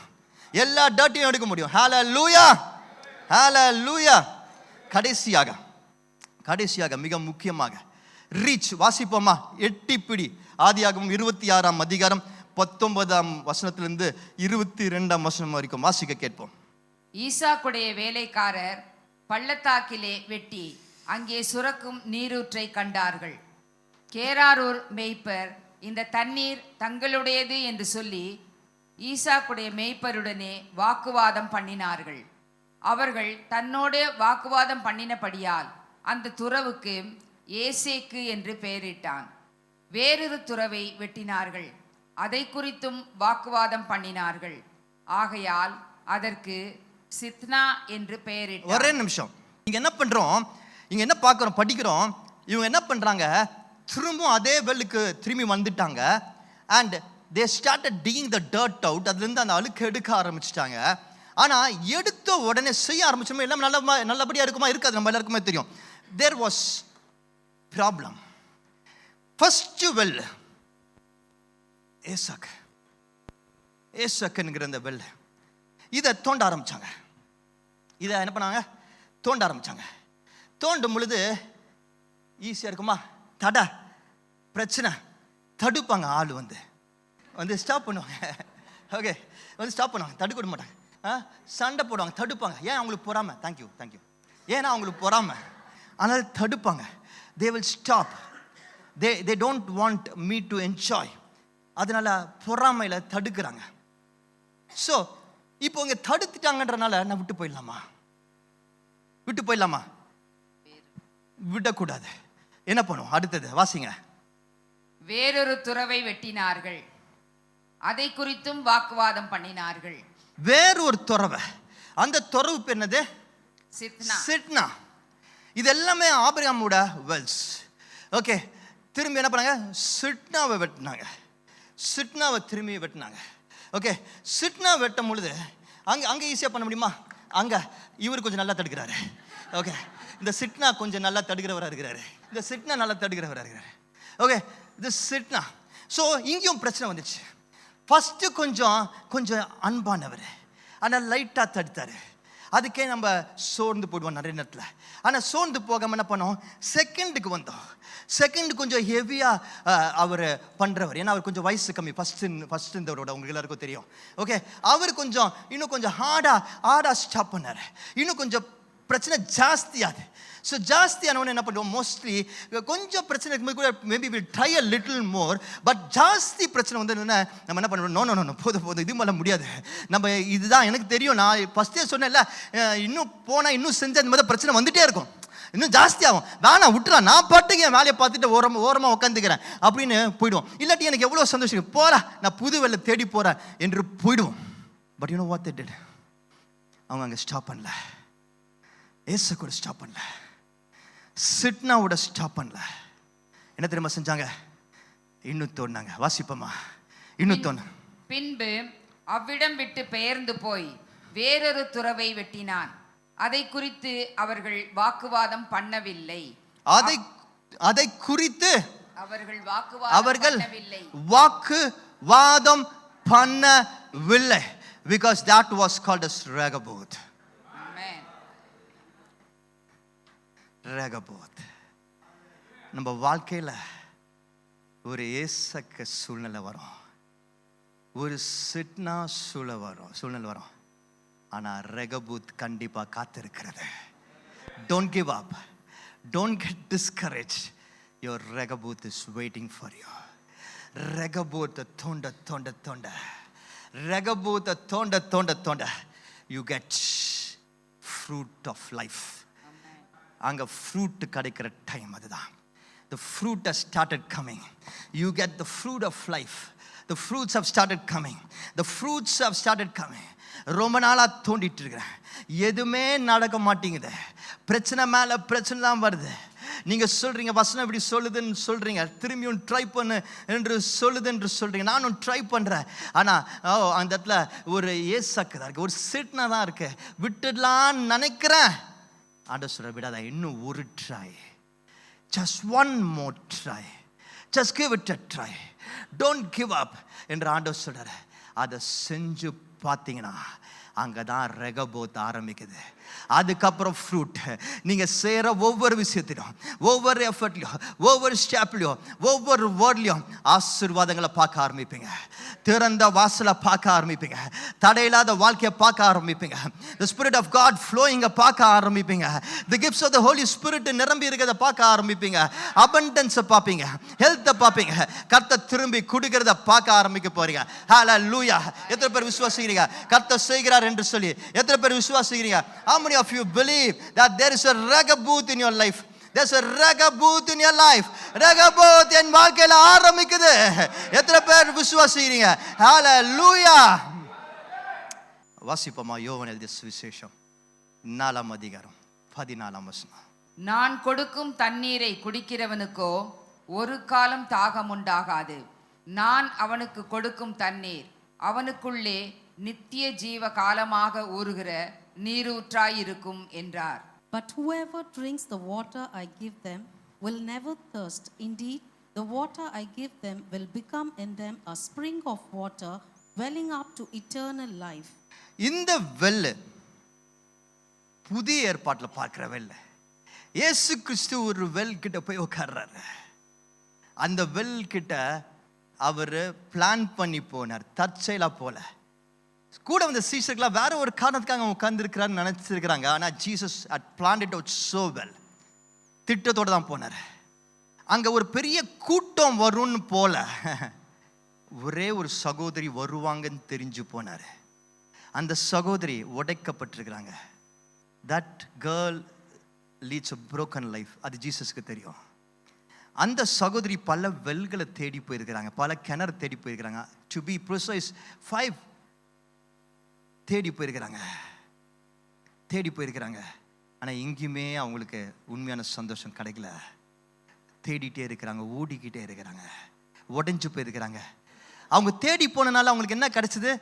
Speaker 1: எல்லா டர்ட்டியும் எடுக்க முடியும். ஹல்லேலூயா, ஹல்லேலூயா. கடைசியாக மிக முக்கியமாக ரீச். வாசிப்போமா? எட்டிப்பிடி. ஆதியாகமம் 26ஆம் அதிகாரம் 19ஆம் வசனத்திலிருந்து 22ஆம் வசனம் வரைக்கும் வாசிக்க கேட்போம்.
Speaker 2: ஈசாக்குடைய வேலைக்காரர் பள்ளத்தாக்கிலே வெட்டி அங்கே சுரக்கும் நீரூற்றை கண்டார்கள். கேராரூர் மேய்ப்பர் இந்த தண்ணீர் தங்களுடையது என்று சொல்லி ஈசாக்குடைய மேய்ப்பருடனே வாக்குவாதம் பண்ணினார்கள். அவர்கள் தன்னோடு வாக்குவாதம் பண்ணினபடியால் அந்த துறவுக்கு ஏசேக்கு என்று பெயரிட்டான். வேறொரு துறவை வெட்டினார்கள், அதை குறித்தும் வாக்குவாதம் பண்ணினார்கள். ஆகையால் அதற்கு சித்னா என்று பெயரிட்டார்.
Speaker 1: ஒரே நிமிஷம், இங்க என்ன பண்றோம், இங்க என்ன பார்க்கிறோம், படிக்கிறோம். இவங்க என்ன பண்றாங்க, திரும்பவும் அதே வெல்லுக்கு திரும்பி வந்துட்டாங்க. And they started digging the dirt out. அதுலேருந்து அந்த அழுக்கு எடுக்க ஆரம்பிச்சிட்டாங்க. ஆனால் எடுத்த உடனே செய்ய ஆரம்பிச்சோமே எல்லாம் நல்லபடியாக இருக்குமா? இருக்காது, நம்ம எல்லாருக்குமே தெரியும். There was problem. First well ஏசக்குங்கிற அந்த வெல், இதை தோண்ட ஆரம்பிச்சாங்க. இதை என்ன பண்ணாங்க? தோண்ட ஆரம்பிச்சாங்க. தோண்டும் பொழுது ஈஸியாக இருக்குமா? பிரச்சனை, தடுப்பாங்க. ஆள் வந்து ஸ்டாப் பண்ணுவாங்க. ஓகே, வந்து ஸ்டாப் பண்ணுவாங்க, தடுக்க மாட்டாங்க. சண்டை போடுவாங்க, தடுப்பாங்க. ஏன்? அவங்களுக்கு பொறாமை. தேங்க்யூ. ஏன்னா அவங்களுக்கு பொறாமை, ஆனால் தடுப்பாங்க. They will stop. They don't want me to enjoy. அதனால பொறாமையில் தடுக்கிறாங்க. ஸோ இப்போ இங்கே தடுத்துட்டாங்கன்றனால நான் விட்டு போயிடலாமா? விடக்கூடாது. என்ன பண்ணுவோம்? அடுத்தது வாசிங்க.
Speaker 2: வேறொரு துறவை வெட்டினார்கள், அதை குறித்தும் வாக்குவாதம் பண்ணினார்கள்.
Speaker 1: வேறொரு துறவை, அந்த துறவு பேர் என்னது? சிட்னா. இது எல்லாமே ஆபிரகாமோட வெல்ஸ். ஓகே, திரும்பி என்ன பண்ணாங்க? சிட்னாவை திரும்பி வெட்டினாங்க. ஓகே, சிட்னா வெட்டும் பொழுது அங்கே ஈஸியாக பண்ண முடியுமா? அங்கே இவர் கொஞ்சம் நல்லா தடுக்கிறாரு. ஓகே, இந்த சிட்னா கொஞ்சம் நல்லா தடுக்கிறவராக இருக்கிறாரு. ஓகே, இது சிட்னா. ஸோ இங்கேயும் பிரச்சனை வந்துச்சு. ஃபஸ்ட்டு கொஞ்சம் அன்பானவர், ஆனால் லைட்டாக தடுத்தார். அதுக்கே நம்ம சோர்ந்து போயிடுவோம் நிறைய நேரத்தில். ஆனால் சோர்ந்து போகாமல் என்ன பண்ணோம்? செகண்டுக்கு வந்தோம். செகண்ட் கொஞ்சம் ஹெவியாக அவர் பண்ணுறவர். ஏன்னா அவர் கொஞ்சம் வயசு கம்மி. ஃபஸ்ட் இருந்தவரோட உங்களுக்கு எல்லாருக்கும் தெரியும். ஓகே, அவர் இன்னும் கொஞ்சம் ஹார்டாக ஸ்டாப் பண்ணார். இன்னும் கொஞ்சம் பிரச்சனை ஜாஸ்தியாது. ஸோ ஜாஸ்தியானவொன்னு என்ன பண்ணுவோம்? மோஸ்ட்லி கொஞ்சம் பிரச்சனை இருக்கும்போது கூட maybe will try a little more. But ஜாஸ்தி பிரச்சனை வந்து என்னென்ன நம்ம என்ன பண்ணுவோம்? நோ போதும் இது மேலே முடியாது, நம்ம இதுதான் எனக்கு தெரியும், நான் ஃபஸ்ட்டே சொன்னேன்ல, இன்னும் போனால் இன்னும் செஞ்சு அந்த மாதிரி பிரச்சனை வந்துகிட்டே இருக்கும், இன்னும் ஜாஸ்தியாகும், வேணாம் விட்டுறான், நான் பாட்டுக்கு என் வேலையை பார்த்துட்டு ஓரமாக உட்காந்துக்கிறேன் அப்படின்னு போயிடுவோம். இல்லாட்டி எனக்கு எவ்வளோ சந்தோஷம், போகிறா நான் புது வேலை தேடி போகிறேன் என்று போயிடுவோம். But you know what they did? அவங்க அங்கே ஸ்டாப் பண்ணல. ஏசு கூட ஸ்டாப் பண்ணல. சிட்னாவோட ஸ்டாப் பண்ணல. என்ன தெரியுமா செஞ்சாங்க? இன்னும் தோண்டாங்க. வாசிப்போமா? இன்னும் தோணு.
Speaker 2: பின்பு அவ்விடம் விட்டு பெயர்ந்து போய் வேறொரு துறவை வெட்டினான். அதை குறித்து அவர்கள் வாக்குவாதம் பண்ணவில்லை.
Speaker 1: அதை குறித்து
Speaker 2: அவர்கள்
Speaker 1: வாக்குவாதம் பண்ணவில்லை. Because that was called as Rehoboth. Rehoboth. நம்ம வாழ்க்கையில் ஒரு ஏசக்க சூழ்நிலை வரும், ஒரு சிட்னா சூழ்நிலை வரும். ஆனால் ரெகபோத் கண்டிப்பாக காத்திருக்கிறது. Don't give up, don't get discourage. Your Rehoboth is waiting for you. ரெகபோத்தை தோண்ட ரெகபோத்தை தோண்ட you get fruit of life. அங்கே ஃப்ரூட் கிடைக்கிற டைம் அதுதான். The fruit has started coming. You get the fruit of life. The fruits have started coming. ரொம்ப நாளாக தோண்டிட்டு இருக்கிறேன், எதுவுமே நடக்க மாட்டேங்குது, பிரச்சனை மேலே பிரச்சனை தான் வருது. நீங்கள் சொல்கிறீங்க வசனம் இப்படி சொல்லுதுன்னு சொல்கிறீங்க, திரும்பியும் ட்ரை பண்ணு என்று சொல்கிறீங்க, நானும் ட்ரை பண்ணுறேன். ஆனால் அந்த இடத்துல ஒரு ஏசக்குதான் இருக்குது, ஒரு சிட்னா தான் இருக்கு, விட்டுடலான்னு நினைக்கிறேன். ஆண்டவர் சொல்ற, விடாத, இன்னும் ஒரு try, just one more try, just give it a try, don't give up என்று ஆண்டவர் சொல்றாரு. அதை செஞ்சு பார்த்தீங்கன்னா அங்கே தான் ரெகபோத் ஆரம்பிக்குது. அதுக்கப்புறம் ஃப்ரூட். நீங்கள் செய்கிற ஒவ்வொரு விஷயத்திலும், ஒவ்வொரு எஃபர்ட்லையும், ஒவ்வொரு ஸ்டெப்லையும், ஒவ்வொரு வேர்ட்லையும் ஆசீர்வாதங்களை பார்க்க ஆரம்பிப்பீங்க. திறந்த வாசலை பார்க்க ஆரம்பிப்பீங்க. தடையில்லாத வாழ்க்கையை பார்க்க ஆரம்பிப்பீங்க. The Spirit of God flowing பார்க்க ஆரம்பிப்பீங்க. The gifts of the Holy Spirit நிரம்பி இருக்கிறத பார்க்க ஆரம்பிப்பீங்க. abundance பார்ப்பீங்க, ஹெல்த்தை பார்ப்பீங்க. கர்த்தர் திரும்பி கொடுக்கிறத பார்க்க ஆரம்பிக்க போறீங்க. ஹalleluya. எத்தனை பேர் விசுவாசிக்கிறீங்க கர்த்தர் செய்கிறார் என்று சொல்லி? எத்தனை பேர் விசுவாசிக்கிறீங்க? How many of you believe that there is a Rehoboth in your life? There's a Rehoboth in your life. Rehoboth என் வாழ்க்கையில ஆரம்பிக்குது. எத்தனை பேர் விசுவாசிக்கிறீங்க? ஹalleluya. வாசிப்போமா யோவான் எழுதிய சுவிசேஷம் 4ஆம் அதிகாரம் 14ஆம் வசனம்.
Speaker 2: நான் கொடுக்கும் தண்ணீரை குடிக்கிறவனுக்கோ ஒரு காலம் தாகம் உண்டாகாது. நான் அவனுக்கு கொடுக்கும் தண்ணீர் அவனுக்குள்ளே நித்திய ஜீவ காலமாக ஊறுகிற நீரூற்றாயிருக்கும் என்றார்.
Speaker 3: But whoever drinks the water I give them will never thirst. Indeed, the water I give them will become in them a spring of water welling up to eternal life.
Speaker 1: இந்த வெல் புதிய ஏற்பாட்டில் பார்க்கிற well. இயேசு கிறிஸ்து ஒரு well கிட்ட போய் உட்கார்றாரு. அந்த well கிட்ட அவர் பிளான் பண்ணி போனார், தற்செயலா போல. கூட வந்த சீஷர்களாக வேற ஒரு காரணத்துக்காக உட்கார்ந்துருக்கிறான்னு நினைச்சிருக்கிறாங்க. ஆனால் Jesus had planned it out so well. திட்டத்தோடு தான் போனார். அங்கே ஒரு பெரிய கூட்டம் வரும்னு போல ஒரே ஒரு சகோதரி வருவாங்கன்னு தெரிஞ்சு போனார். அந்த சகோதரி உடைக்கப்பட்டிருக்கிறாங்க. That girl leads a broken life. அது ஜீசஸ்க்கு தெரியும். அந்த சகோதரி பல வெல்களை தேடி போயிருக்கிறாங்க, பல கிணறு தேடி போயிருக்கிறாங்க. டு பி ப்ரிசைஸ் 5 தேடி போயிருக்கிறாங்க. ஆனால் எங்கேயுமே அவங்களுக்கு உண்மையான சந்தோஷம் கிடைக்கல. தேடிட்டே இருக்கிறாங்க, ஓடிக்கிட்டே இருக்கிறாங்க, உடைஞ்சு போயிருக்கிறாங்க. அவங்க தேடி போனனால அவங்களுக்கு என்ன கிடைச்சிது?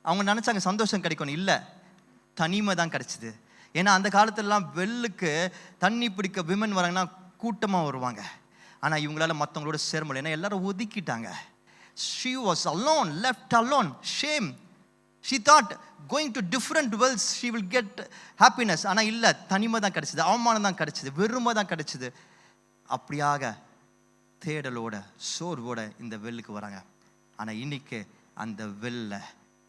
Speaker 1: அவங்க நினச்சாங்க சந்தோஷம் கிடைக்கணும். இல்லை, தனிமை தான் கிடைச்சிது. ஏன்னா அந்த காலத்துலலாம் வெல்லுக்கு தண்ணி பிடிக்க விமன் வராங்கன்னா கூட்டமாக வருவாங்க. ஆனால் இவங்களால மற்றவங்களோட சேர முடியல. ஏன்னா எல்லாரும் ஒதுக்கிட்டாங்க. She was alone, left alone, shame. She thought going to different wells she will get happiness. ஆனால் இல்லை, தனிமை தான் கிடைச்சிது, அவமானம் தான் கிடைச்சிது, வெறுமை தான் கிடைச்சிது. அப்படியாக தேடலோட சோர்வோட இந்த வெல்லுக்கு வராங்க. ஆனால் இன்னைக்கு அந்த வெல்ல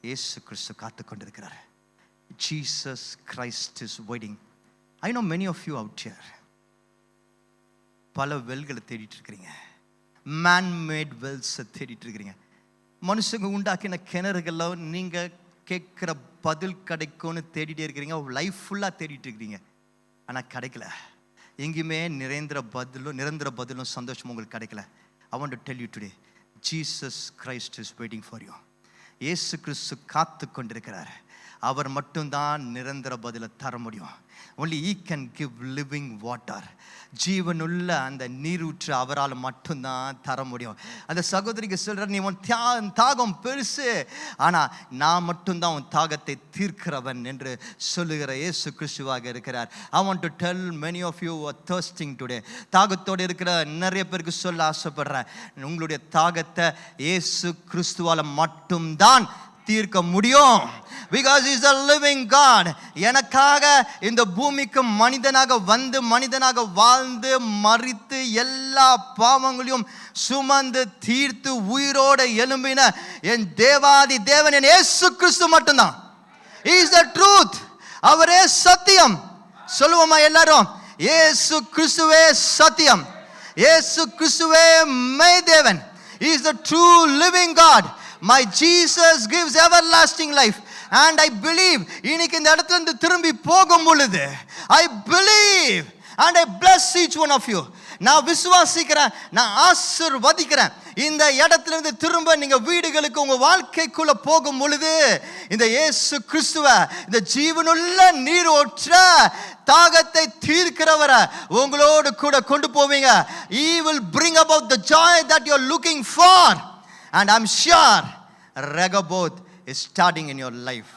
Speaker 1: இயேசு கிறிஸ்து காத்து கொண்டிருக்கிறார். Jesus Christ is waiting. I know many of you out here பல வெல்களை தேடிட்டு இருக்கிறீங்க. மேன் மேட் வெல்ஸை தேடிட்டு இருக்கிறீங்க. மனுஷங்க உண்டாக்கின கிணறுகள்ல நீங்கள் கேட்குற பதில் கிடைக்கும்னு தேடிட்டே இருக்கிறீங்க. லைஃப் ஃபுல்லாக தேடிட்டு இருக்கிறீங்க, ஆனால் கிடைக்கல. எங்கேயுமே நிரந்தர பதிலும் சந்தோஷமும் உங்களுக்கு கிடைக்கல. I want to tell you today, Jesus Christ is waiting for you. இயேசு கிறிஸ்து காத்து கொண்டிருக்கிறார். அவர் மட்டும்தான் நிரந்தர பதிலை தர முடியும். only he can give living water. ஜீவனுள்ள அந்த நீரூற்று அவரால் மட்டும்தான் தர முடியும். அந்த சகோதரிக்கு சொல்ற, நீ உன் தாகம் பெருசு, ஆனா நான் மட்டும்தான் உன் தாகத்தை தீர்க்கிறவன் என்று சொல்லுகிற இயேசு கிறிஸ்துவாக இருக்கிறார். I want to tell many of you who are thirsting today, தாகத்தோடு இருக்கிற நிறைய பேருக்கு சொல்ல ஆசைப்படுறேன், உங்களுடைய தாகத்தை இயேசு கிறிஸ்துவால மட்டும்தான் தீர்க்க முடியும். Because he is the living God. எனக்காக இந்த பூமிக்கு மனிதனாக வந்து மனிதனாக வாழ்ந்து மரித்து எல்லா பாவங்களையும் சுமந்து தீர்த்து உயிரோட எழும்பின என் தேவாதி தேவன் என் இயேசு கிறிஸ்து மட்டும்தான். He is the truth. அவரே சத்தியம். சொல்லுவோமா எல்லாரும்? இயேசு கிறிஸ்துவே சத்தியம், இயேசு கிறிஸ்துவே மெய் தேவன். He is the true living God. My Jesus gives everlasting life. And I believe இன்னைக்கு இந்த இடத்துல இருந்து திரும்பி போகும் பொழுது I believe and I bless each one of you. நான் விசுவாசிக்கிறேன், நான் ஆசீர்வதிக்கிறேன். இந்த இடத்துல இருந்து திரும்ப நீங்க வீடுகளுக்கு உங்க வாழ்க்கைக்குள்ள போகும் பொழுது இந்த இயேசு கிறிஸ்துவ, இந்த ஜீவனுள்ள நீரோற்ற தாகத்தை தீர்க்கிறவரை உங்களோடு கூட கொண்டு போவீங்க. He will bring about the joy that you are looking for. And I'm sure Rehoboth is starting in your life.